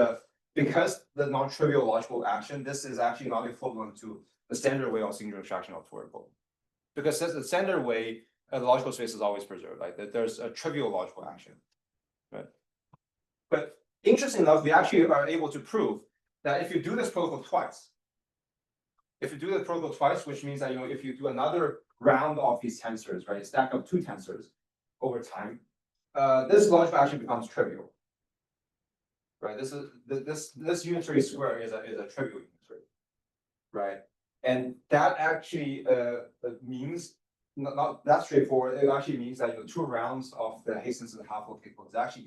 because the non-trivial logical action, this is actually not equivalent to the standard way of singular extraction of Turing code. Because the standard way, the logical space is always preserved. Like there's a trivial logical action, right? But interesting enough, we actually are able to prove that if you do this protocol twice, which means that if you do another round of these tensors, right, stack up two tensors over time, this logic actually becomes trivial. Right? This unitary square is a trivial unitary, right? And that actually means not that straightforward. It actually means that two rounds of the Hastings and Haah K code is actually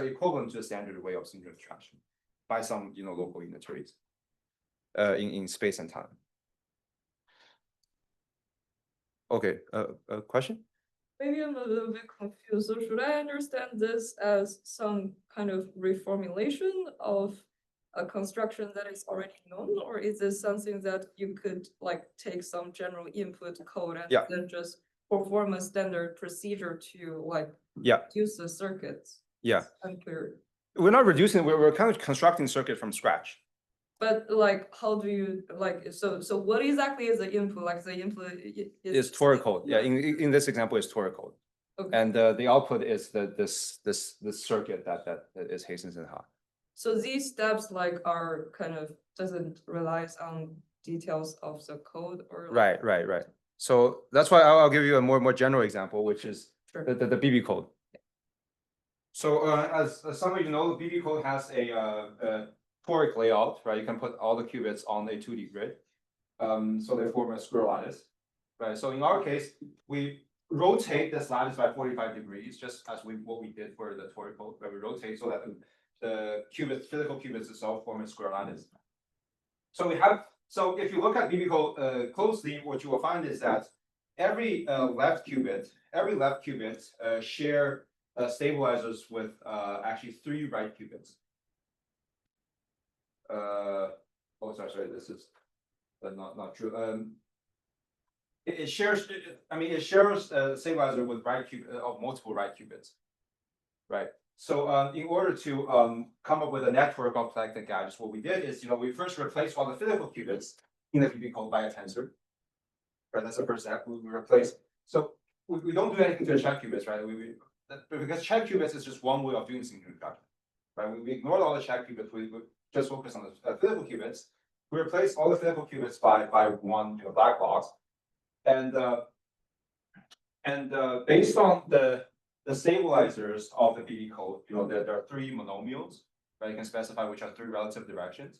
equivalent to a standard way of singular extraction by some local unitaries in space and time. Okay, a question? Maybe I'm a little bit confused. So should I understand this as some kind of reformulation of a construction that is already known, or is this something that you could like take some general input code and then just perform a standard procedure to like use the circuits? Yeah. It's unclear. We're not reducing, we're kind of constructing circuit from scratch. But like, how do you like? So what exactly is the input? Like the input is Turing code. Yeah, in this example, is Turing code, and the output is this circuit that is Hastings and Haah. So these steps like are kind of doesn't rely on details of the code or? Right. So that's why I'll give you a more general example, which is Sure. the BB code. So as some of you know, BB code has a toric layout, right? You can put all the qubits on a 2D grid. So they form a square lattice, right? So in our case, we rotate this lattice by 45 degrees, just as what we did for the toric code, where we rotate so that the qubits, physical qubits itself form a square lattice. So if you look at BB code closely, what you will find is that every left qubit share stabilizers with actually 3 right qubits. Sorry, this is not true. It shares stabilizer with right qubit of multiple right qubits, right? So in order to come up with a network of like the gadgets, what we did is we first replaced all the physical qubits in the BB code by a tensor. Right, that's the first step. We replace. So we don't do anything to the check qubits, right? Because check qubits is just one way of doing signal construction, right? We ignored all the check qubits. We just focus on the physical qubits. We replace all the physical qubits by one black box, and based on the stabilizers of the BB code, there are 3 monomials, right? You can specify which are 3 relative directions.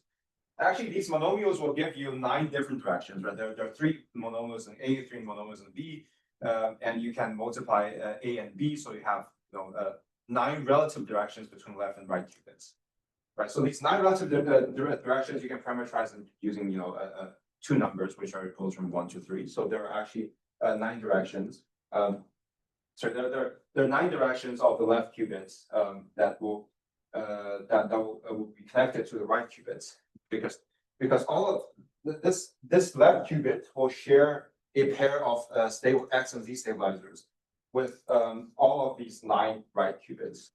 Actually, these monomials will give you 9 different directions, right? There are 3 monomials in A, 3 monomials in B, and you can multiply A and B, so you have 9 relative directions between left and right qubits, right? So these 9 relative directions you can parameterize them using 2 numbers which are equal from 1 to 3. So there are actually 9 directions. So there are 9 directions of the left qubits that will be connected to the right qubits, because all of this left qubit will share a pair of stable X and Z stabilizers with all of these 9 right qubits.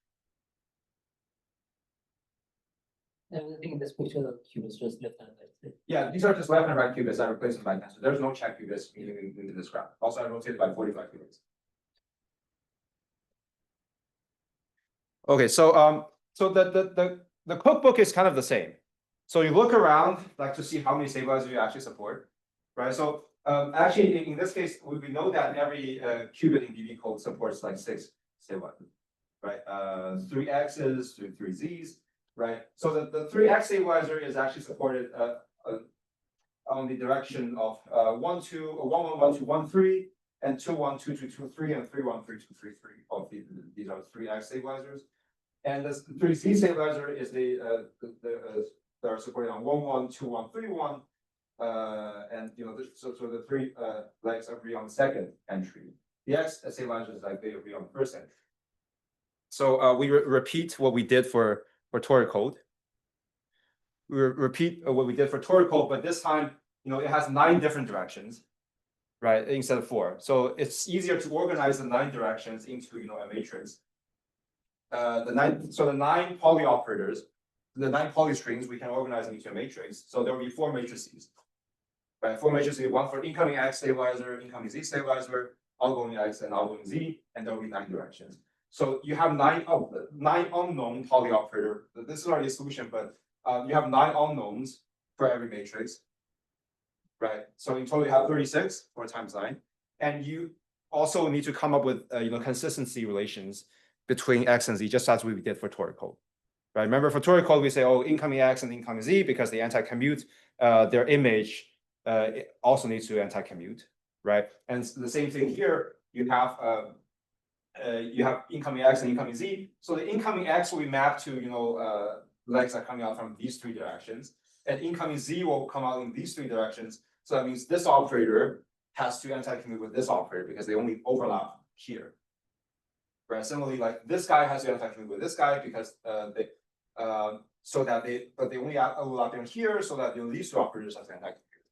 I think in this picture the qubits just left and right. Yeah, these are just left and right qubits. I replaced them by tensor. There's no check qubits in this graph. Also, I rotated by 45 qubits. Okay, so the cookbook is kind of the same. So you look around like to see how many stabilizers you actually support, right? So actually in this case, we know that every qubit in BB code supports like 6 stabilizers, right? 3 X's, 3 Z's, right? So the 3X stabilizer is actually supported on the direction of 1 2 1 1 1 2 1 3 and 2 1 2 2 2 3 and 3 1 3 2 3 3. Of these are 3X stabilizers. And the 3Z stabilizer is they are supported on 1 1 2 1 3 1, and so the 3 legs agree on the second entry. The X stabilizer is like they agree on the first entry. So we repeat what we did for toric code. We repeat what we did for toric code, but this time it has 9 different directions, right, instead of 4. So it's easier to organize the 9 directions into a matrix. The 9 poly operators, the 9 poly strings, we can organize them into a matrix. So there will be 4 matrices, right? 4 matrices, one for incoming X stabilizer, incoming Z stabilizer, outgoing X and outgoing Z, and there will be 9 directions. So you have 9 unknown poly operator. This is already a solution, but you have 9 unknowns for every matrix, right? So in total you have 36 4 times 9, and you also need to come up with consistency relations between X and Z, just as we did for toric code, right? Remember for toric code, we say, incoming X and incoming Z, because they anti-commute, their image also needs to anti-commute, right? And the same thing here, you have incoming X and incoming Z. So the incoming X will be mapped to, legs are coming out from these 3 directions, and incoming Z will come out in these 3 directions. So that means this operator has to anti-commute with this operator because they only overlap here. Right. Similarly, like this guy has to anti-commute with this guy because they only overlap in here, so that these 2 operators have to anti-commute.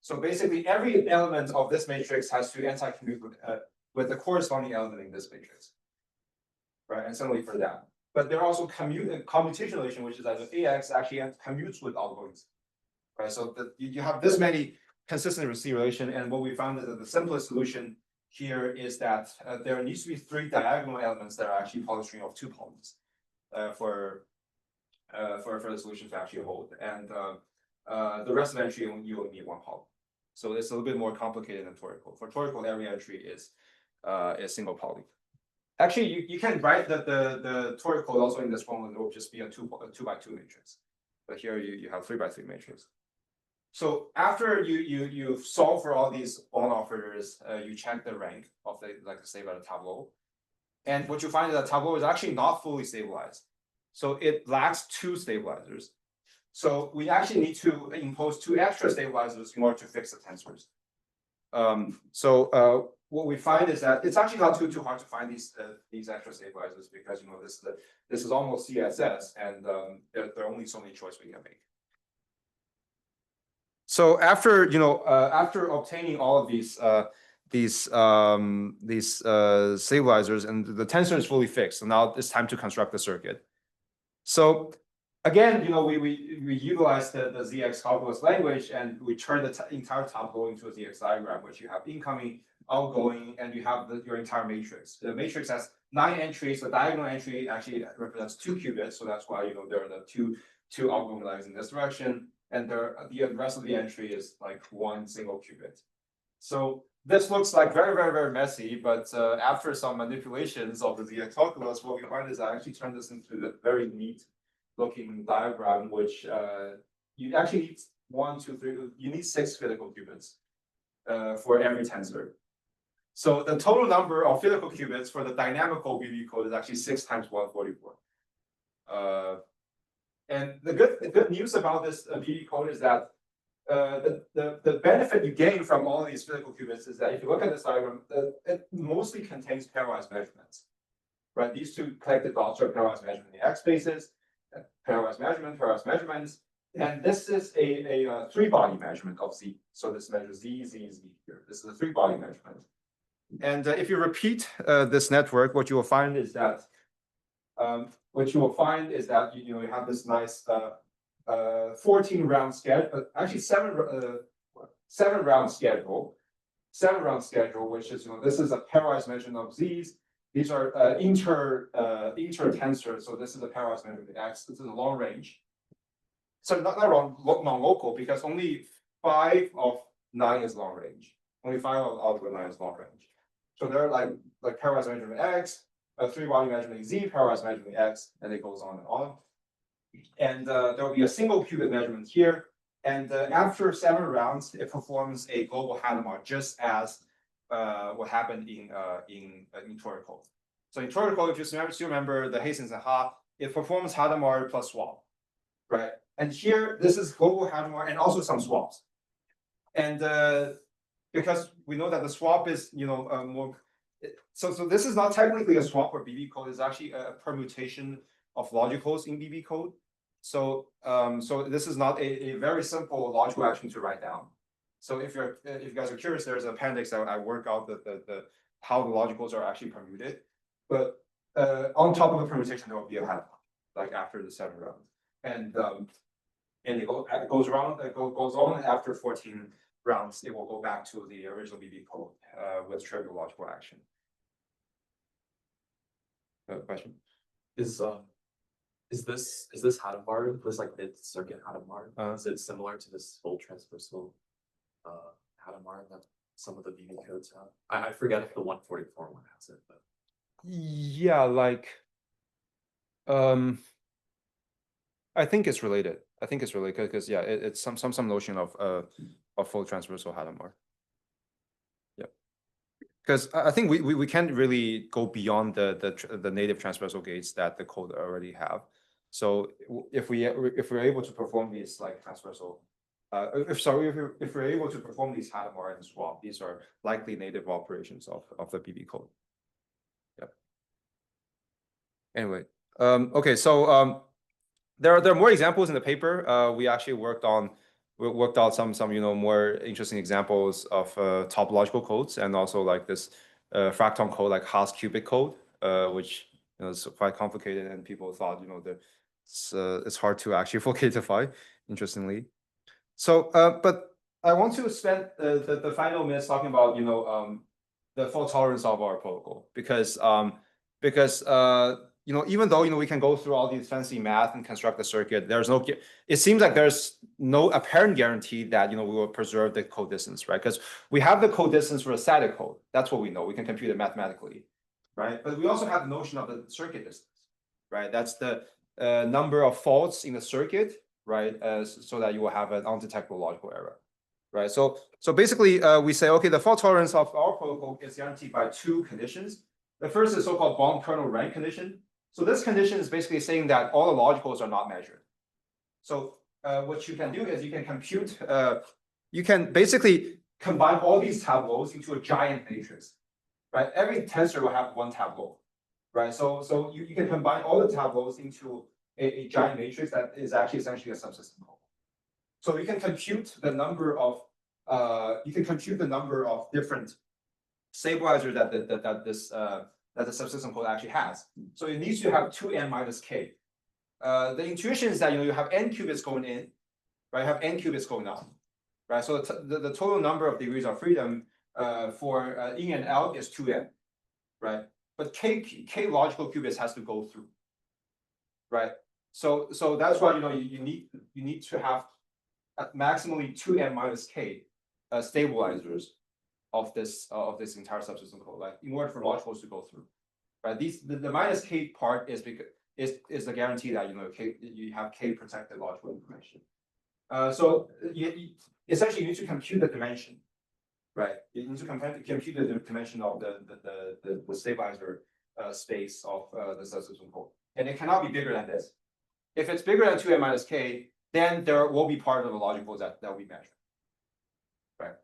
So basically, every element of this matrix has to anti-commute with the corresponding element in this matrix. Right, and similarly for that. But there are also commutation relation, which is that the AX actually commutes with outgoings. Right, so you have this many consistent receive relation, and what we found is that the simplest solution here is that there needs to be 3 diagonal elements that are actually polystring of 2 polys for the solution to actually hold. And the rest of the entry you only need one poly. So it's a little bit more complicated than toric code. For toric code, every entry is single poly. Actually, you can write the toric code also in this form, and it will just be a 2 by 2 matrix. But here you have 3 by 3 matrix. So after you solve for all these bond operators, you check the rank of the say by the tableau. And what you find is that tableau is actually not fully stabilized. So it lacks 2 stabilizers. So we actually need to impose 2 extra stabilizers in order to fix the tensors. What we find is that it's actually not too hard to find these extra stabilizers, because this is almost CSS, and there are only so many choices we can make. So after after obtaining all of these stabilizers, and the tensor is fully fixed, so now it's time to construct the circuit. So again, we utilize the ZX calculus language, and we turn the entire tableau into a ZX diagram, which you have incoming, outgoing, and you have your entire matrix. The matrix has 9 entries. The diagonal entry actually represents 2 qubits, so that's why there are the two outgoing lines in this direction, and the rest of the entry is like 1 single qubit. So this looks like very, very, very messy, but after some manipulations of the ZX calculus, what we find is I actually turn this into a very neat looking diagram, which you actually need 1, 2, 3. You need 6 physical qubits for every tensor. So the total number of physical qubits for the dynamical BB code is actually 6 times 144. And the good news about this BB code is that the benefit you gain from all these physical qubits is that if you look at this diagram, it mostly contains pairwise measurements, right? These 2 collected dots are pairwise measurement in the X spaces, pairwise measurements, and this is a 3-body measurement of Z. So this measures Z, Z, Z here. This is a 3-body measurement. And if you repeat this network, what you will find is that you have this nice 14 round schedule, actually 7 round schedule, which is this is a pairwise measurement of Z's. These are inter tensors, so this is a pairwise measurement of X. This is a long range. So not non-local, because only 5 of 9 is long range. Only 5 of 9 is long range. So they're like pairwise measurement X, a 3-body measurement Z, pairwise measurement X, and it goes on and on. And there will be a single qubit measurement here. And after 7 rounds, it performs a global Hadamard, just as what happened in toric code. So in toric code, if you still remember the Hastings and Haah, it performs Hadamard plus swap, right? And here, this is global Hadamard and also some swaps. And because we know that the swap is more, so this is not technically a swap for BB code. It's actually a permutation of logicals in BB code. So this is not a very simple logical action to write down. So if you guys are curious, there's an appendix that I work out the how the logicals are actually permuted. But on top of the permutation, there will be a Hadamard, like after the 7 rounds, and it goes on after 14 rounds. It will go back to the original BB code with trivial logical action. Question? Is this Hadamard, this like mid circuit Hadamard? Is it similar to this full transversal Hadamard that some of the BB codes have? I forget if the 144 one has it, but yeah, I think it's related. Because yeah, it's some notion of full transversal Hadamard. Yeah, because I think we can't really go beyond the native transversal gates that the code already have. So if we're able to perform these like transversal, if we're able to perform these Hadamard and swap, these are likely native operations of the BB code. Yep. Anyway, okay, so there are more examples in the paper. We actually worked out some more interesting examples of topological codes, and also like this fracton code, like Haah's qubit code, which is quite complicated, and people thought that it's hard to actually fulcatify, interestingly. So but I want to spend the final minutes talking about the fault tolerance of our protocol, because even though, we can go through all these fancy math and construct the circuit, it seems like there's no apparent guarantee that, we will preserve the code distance, right? Because we have the code distance for a static code. That's what we know. We can compute it mathematically, right? But we also have the notion of the circuit distance, right? That's the number of faults in the circuit, right? So that you will have an undetectable logical error, right? So basically, we say, okay, the fault tolerance of our protocol is guaranteed by two conditions. The first is so-called bond kernel rank condition. So this condition is basically saying that all the logicals are not measured. So what you can do is you can compute, you can basically combine all these tableaus into a giant matrix, right? Every tensor will have one tableau, right? So you can combine all the tableaus into a giant matrix that is actually essentially a subsystem code. So you can compute the number of different stabilizers that the subsystem code actually has. So it needs to have 2n minus k. The intuition is that you have n qubits going in, right? You have n qubits going out, right? So the total number of degrees of freedom for in and out is 2n, right? But k logical qubits has to go through, right? So that's why you need to have maximally 2n minus k stabilizers of this entire subsystem code, like in order for logicals to go through, right? The minus k part is the guarantee that you have k protected logical information. So essentially you need to compute the dimension, right? You need to compute the dimension of the stabilizer space of the subsystem code, and it cannot be bigger than this. If it's bigger than 2n minus k, then there will be part of the logicals that we measure, right?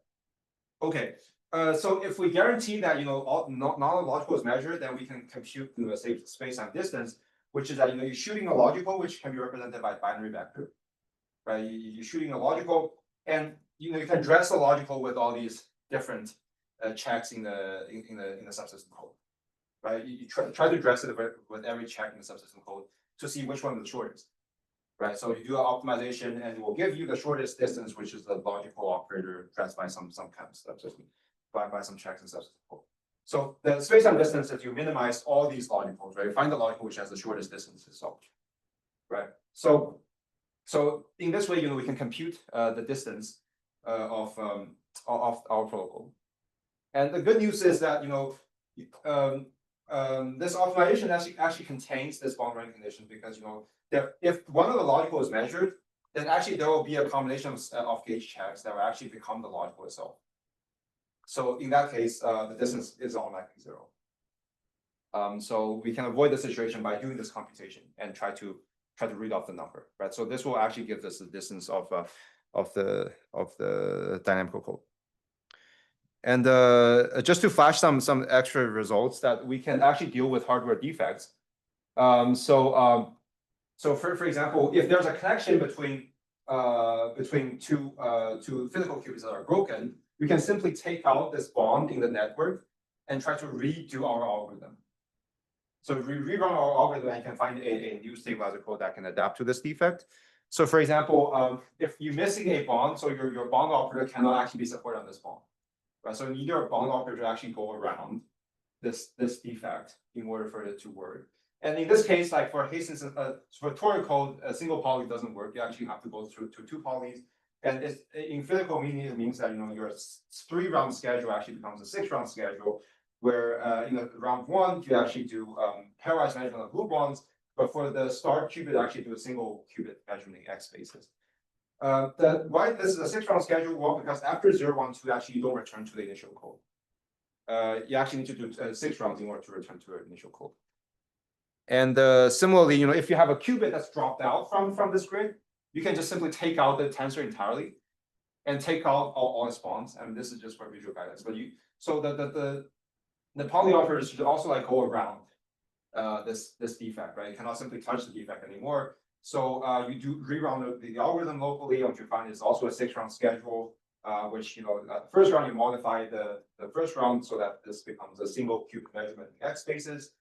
Okay. So if we guarantee that none of the logical is measured, then we can compute the space-time distance, which is that you're shooting a logical, which can be represented by binary vector, right? You're shooting a logical, and you can dress the logical with all these different checks in the subsystem code, right? You try to dress it with every check in the subsystem code to see which one is the shortest, right? So you do an optimization, and it will give you the shortest distance, which is the logical operator dressed by some kind of subsystem. By some checks and subsystem code. So the space-time distance is you minimize all these logicals, right? You find the logical which has the shortest distance itself, right? So in this way, we can compute the distance of our protocol. And the good news is that this optimization actually contains this bond rank condition, because if one of the logical is measured, then actually there will be a combination of gauge checks that will actually become the logical itself. So in that case, the distance is automatically 0. So we can avoid the situation by doing this computation and try to read off the number, right? So this will actually give us the distance of the dynamical code. And just to flash some extra results that we can actually deal with hardware defects. So for example, if there's a connection between two physical qubits that are broken, we can simply take out this bond in the network and try to redo our algorithm. So if we rerun our algorithm, I can find a new stabilizer code that can adapt to this defect. So for example, if you're missing a bond, so your bond operator cannot actually be supported on this bond, right? So you need your bond operator to actually go around this defect in order for it to work. And in this case, like for Hastings, for toric code, a single poly doesn't work. You actually have to go through to 2 polys. And in physical meaning, it means that your 3-round schedule actually becomes a 6-round schedule, where round 1 you actually do pairwise measurement of group bonds, but for the start qubit, actually do a single qubit measurement in X spaces. Why this is a 6-round schedule? Well, because after 0, 1, 2, actually you don't return to the initial code. You actually need to do 6 rounds in order to return to an initial code. And similarly, if you have a qubit that's dropped out from this grid, you can just simply take out the tensor entirely and take out all its bonds. I mean, this is just for visual guidance. But so the poly operators should also go around this defect, right? You cannot simply touch the defect anymore. So you do reround the algorithm locally. What you find is also a 6-round schedule, which the first round you modify the first round so that this becomes a single qubit measurement in X spaces.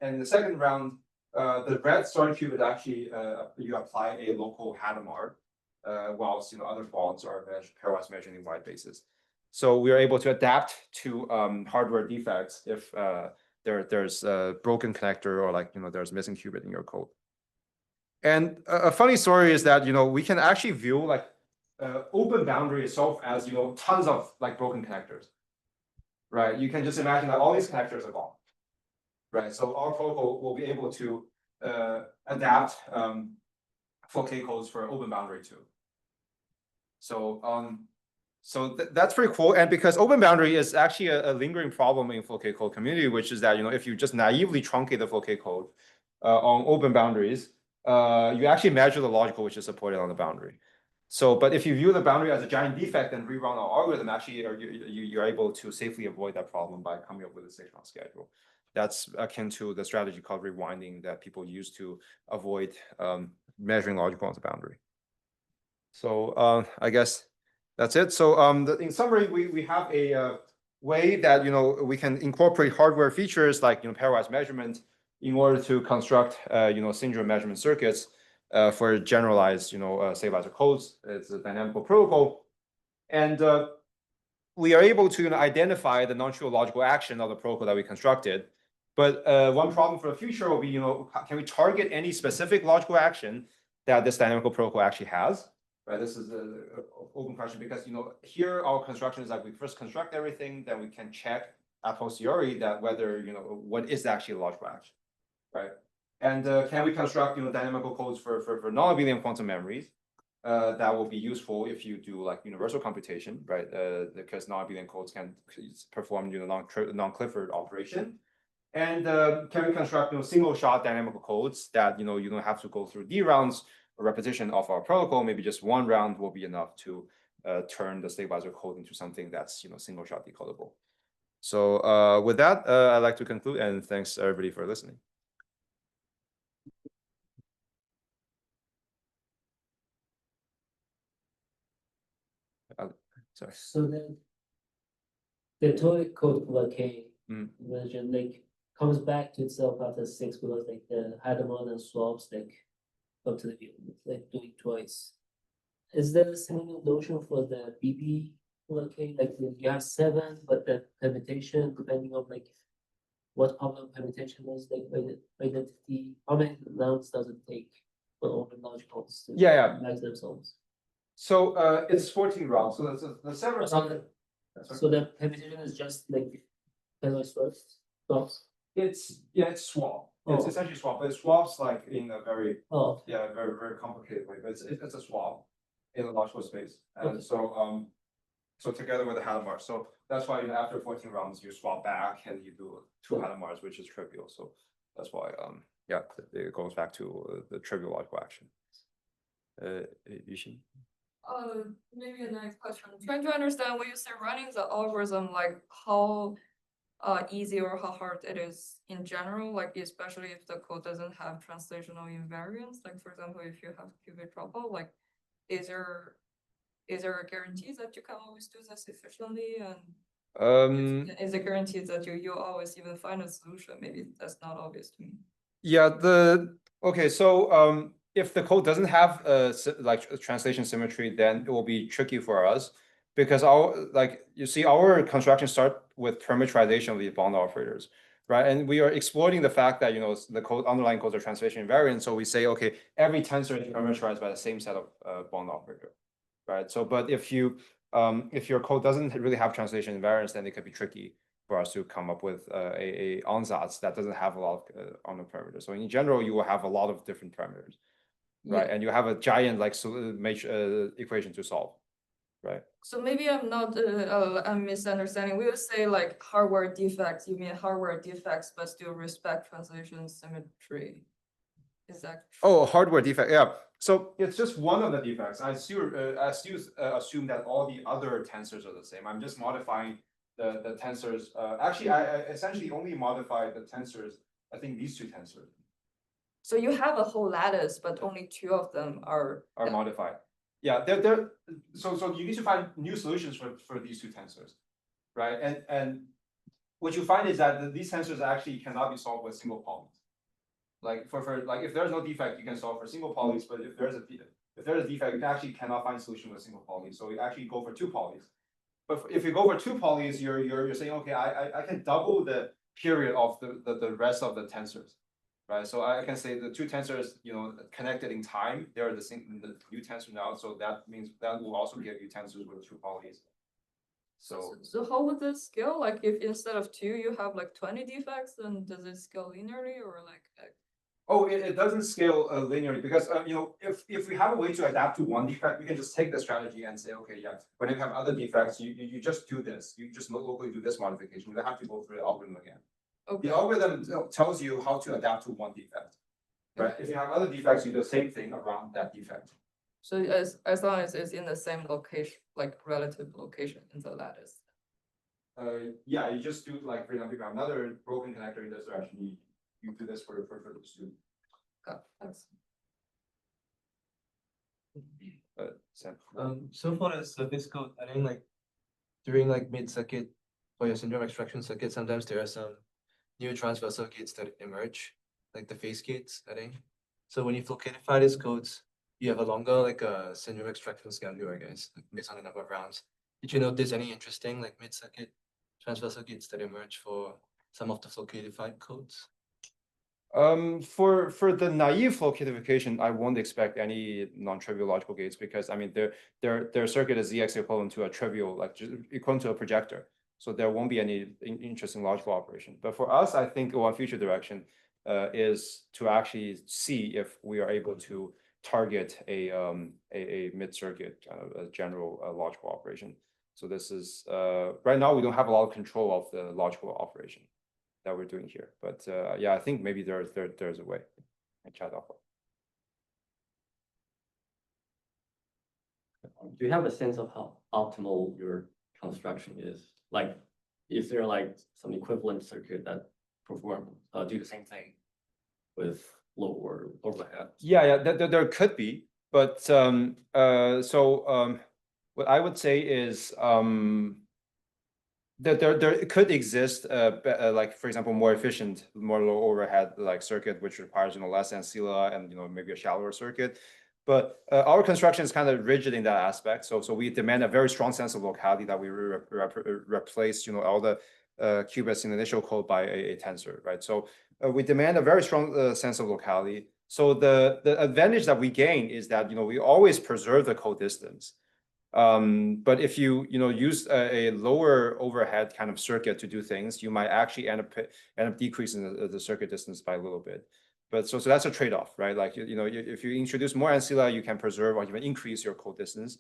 And the second round, the red starting qubit actually you apply a local Hadamard, whilst other bonds are pairwise measured in Y basis. So we are able to adapt to hardware defects if there's a broken connector or like, there's missing qubit in your code. And a funny story is that, we can actually view like open boundary itself as, tons of like broken connectors, right? You can just imagine that all these connectors are gone, right? So our protocol will be able to adapt for K codes for open boundary too. So that's pretty cool. And because open boundary is actually a lingering problem in full K code community, which is that, if you just naively truncate the full K code on open boundaries, you actually measure the logical which is supported on the boundary. So, but if you view the boundary as a giant defect and rerun our algorithm, actually you're able to safely avoid that problem by coming up with a 6-round schedule. That's akin to the strategy called rewinding that people use to avoid measuring logical on the boundary. So I guess that's it. So in summary, we have a way that we can incorporate hardware features like pairwise measurement in order to construct syndrome measurement circuits for generalized stabilizer codes. It's a dynamical protocol, and we are able to identify the non-trivial logical action of the protocol that we constructed. But one problem for the future will be can we target any specific logical action that this dynamical protocol actually has? Right, this is an open question because here our construction is like we first construct everything, then we can check a posteriori that whether what is actually a logical action, right? And can we construct dynamical codes for non-abelian quantum memories that will be useful if you do like universal computation, right? Because non-abelian codes can perform non-Clifford operation. And can we construct single shot dynamical codes that you don't have to go through D rounds. A repetition of our protocol, maybe just one round will be enough to turn the stabilizer code into something that's single shot decodable. So with that, I'd like to conclude, and thanks everybody for listening. Sorry. So the total code for K version like comes back to itself after 6 because like the Hadamard and swaps like up to the view, like doing twice. Is there a similar notion for the BB for K? Like you have 7, but the permutation depending on like what problem permutation is, like identity, how many rounds does it take for all the logicals to match themselves? So it's 14 rounds. So that's the 7 rounds. So the permutation is just like swaps. It's swap. It's essentially swap, but it swaps like in a very very very complicated way. But it's a swap in a logical space, and so together with the Hadamard. So that's why after 14 rounds you swap back and you do 2 Hadamards, which is trivial. So that's why it goes back to the trivial logical action. Yichen? Maybe a nice question. I'm trying to understand when you say running the algorithm, like how easy or how hard it is in general, like especially if the code doesn't have translational invariance. Like for example, if you have qubit dropout, like is there a guarantee that you can always do this efficiently? And is a guarantee that you always even find a solution? Maybe that's not obvious to me. Yeah, so if the code doesn't have like translation symmetry, then it will be tricky for us because our construction start with parameterization of these bond operators, right? And we are exploiting the fact that the underlying codes are translation invariant. So we say, okay, every tensor is parameterized by the same set of bond operator, right? So, but if your code doesn't really have translation invariance, then it could be tricky for us to come up with a ansatz that doesn't have a lot of on the parameters. So in general, you will have a lot of different parameters, right? And you have a giant like equation to solve, right? So maybe I'm misunderstanding. We would say like hardware defects. You mean hardware defects, but still respect translation symmetry. Is that true? Oh, hardware defect. Yeah. So it's just one of the defects. I still assume that all the other tensors are the same. I'm just modifying the tensors. Actually, I essentially only modified the tensors. I think these 2 tensors. So you have a whole lattice, but only 2 of them are modified. Yeah, so you need to find new solutions for these 2 tensors, right? And what you find is that these tensors actually cannot be solved with single polys. Like for like if there's no defect, you can solve for single polys, but if there's a defect, you actually cannot find solution with single polys. So you actually go for 2 polys. But if you go for 2 polys, you're saying, okay, I can double the period of the rest of the tensors, right? So I can say the two tensors, connected in time, they're the new tensor now. So that means that will also give you tensors with two polys. So how would this scale? Like if instead of 2 you have like 20 defects, then does it scale linearly or like? Oh, it doesn't scale linearly because if we have a way to adapt to one defect, we can just take the strategy and say, okay, yeah, when you have other defects, you just do this. You just locally do this modification. You don't have to go through the algorithm again. Okay. The algorithm tells you how to adapt to one defect, right? If you have other defects, you do the same thing around that defect. So as long as it's in the same location, like relative location in the lattice. Yeah, you just do like, for example, if you have another broken connector in this direction, you do this for those two. Okay, thanks. Sam. So for the surface code, I think like during like mid-circuit for your syndrome extraction circuit, sometimes there are some new transversal gates that emerge, like the phase gates, I think. So when you floccatify these codes, you have a longer like a syndrome extraction schedule, I guess, like based on the number of rounds. Did you notice any interesting like mid-circuit transversal gates that emerge for some of the floccatified codes? For the naive floccatification, I won't expect any non-trivial logical gates because I mean their circuit is ZX equivalent to a trivial, like equivalent to a projector. So there won't be any interesting logical operation. But for us, I think one future direction is to actually see if we are able to target a mid-circuit kind of a general logical operation. So this is right now we don't have a lot of control of the logical operation that we're doing here, but yeah, I think maybe there's a way. I chat off. Do you have a sense of how optimal your construction is? Like, is there like some equivalent circuit that do the same thing with lower overhead? Yeah, there could be, but what I would say is that there could exist like for example more efficient, more low overhead like circuit which requires less ancilla and maybe a shallower circuit. But our construction is kind of rigid in that aspect. So we demand a very strong sense of locality that we replace all the qubits in the initial code by a tensor, right? So we demand a very strong sense of locality. So the advantage that we gain is that we always preserve the code distance. But if you use a lower overhead kind of circuit to do things, you might actually end up decreasing the circuit distance by a little bit. But so that's a trade-off, right? Like if you introduce more ancilla, you can preserve or even increase your code distance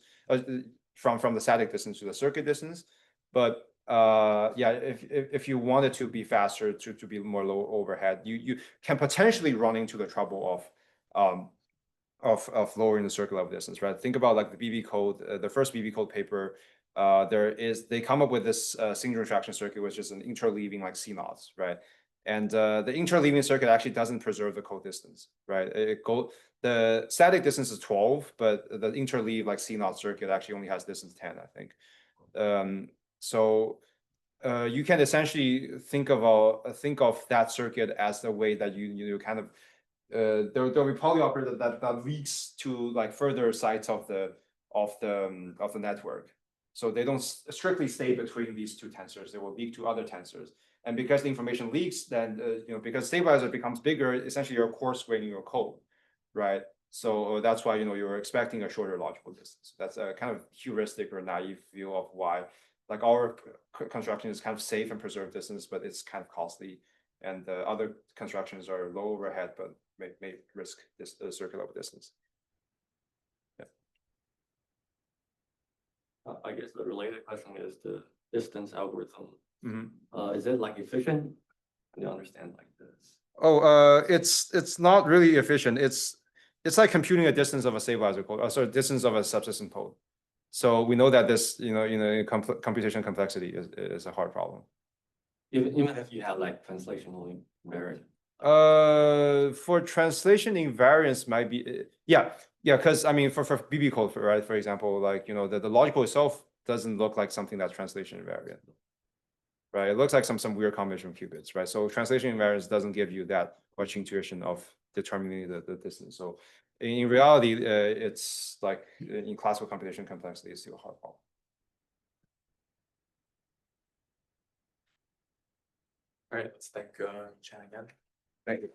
from the static distance to the circuit distance. But yeah, if you want it to be faster, to be more low overhead, you can potentially run into the trouble of lowering the circuit level distance, right? Think about like the BB code, the first BB code paper. They come up with this single retraction circuit, which is an interleaving like CNOTs, right? And the interleaving circuit actually doesn't preserve the code distance, right? The static distance is 12, but the interleave like CNOT circuit actually only has distance 10, I think. So you can essentially think of that circuit as the way that you kind of there'll be poly operator that leaks to like further sites of the network. So they don't strictly stay between these two tensors. They will leak to other tensors. And because the information leaks, then because stabilizer becomes bigger, essentially you're coarse graining your code, right? So that's why you're expecting a shorter logical distance. That's a kind of heuristic or naive view of why like our construction is kind of safe and preserved distance, but it's kind of costly. And the other constructions are low overhead, but may risk this circuit level distance. Yeah. I guess the related question is the distance algorithm. Mm-hmm. Is it like efficient? You understand like this? Oh, it's not really efficient. It's like computing a distance of a stabilizer code, sorry, distance of a subsystem code. So we know that this, computation complexity is a hard problem. Even if you have like translational invariant. For translation invariance might be yeah, because I mean for BB code, right, for example, like the logical itself doesn't look like something that's translation invariant, right? It looks like some weird combination of qubits, right? So translation invariance doesn't give you that much intuition of determining the distance. So in reality, it's like in classical computation complexity, it's still a hard problem. right, let's thank Chen again. Thank you.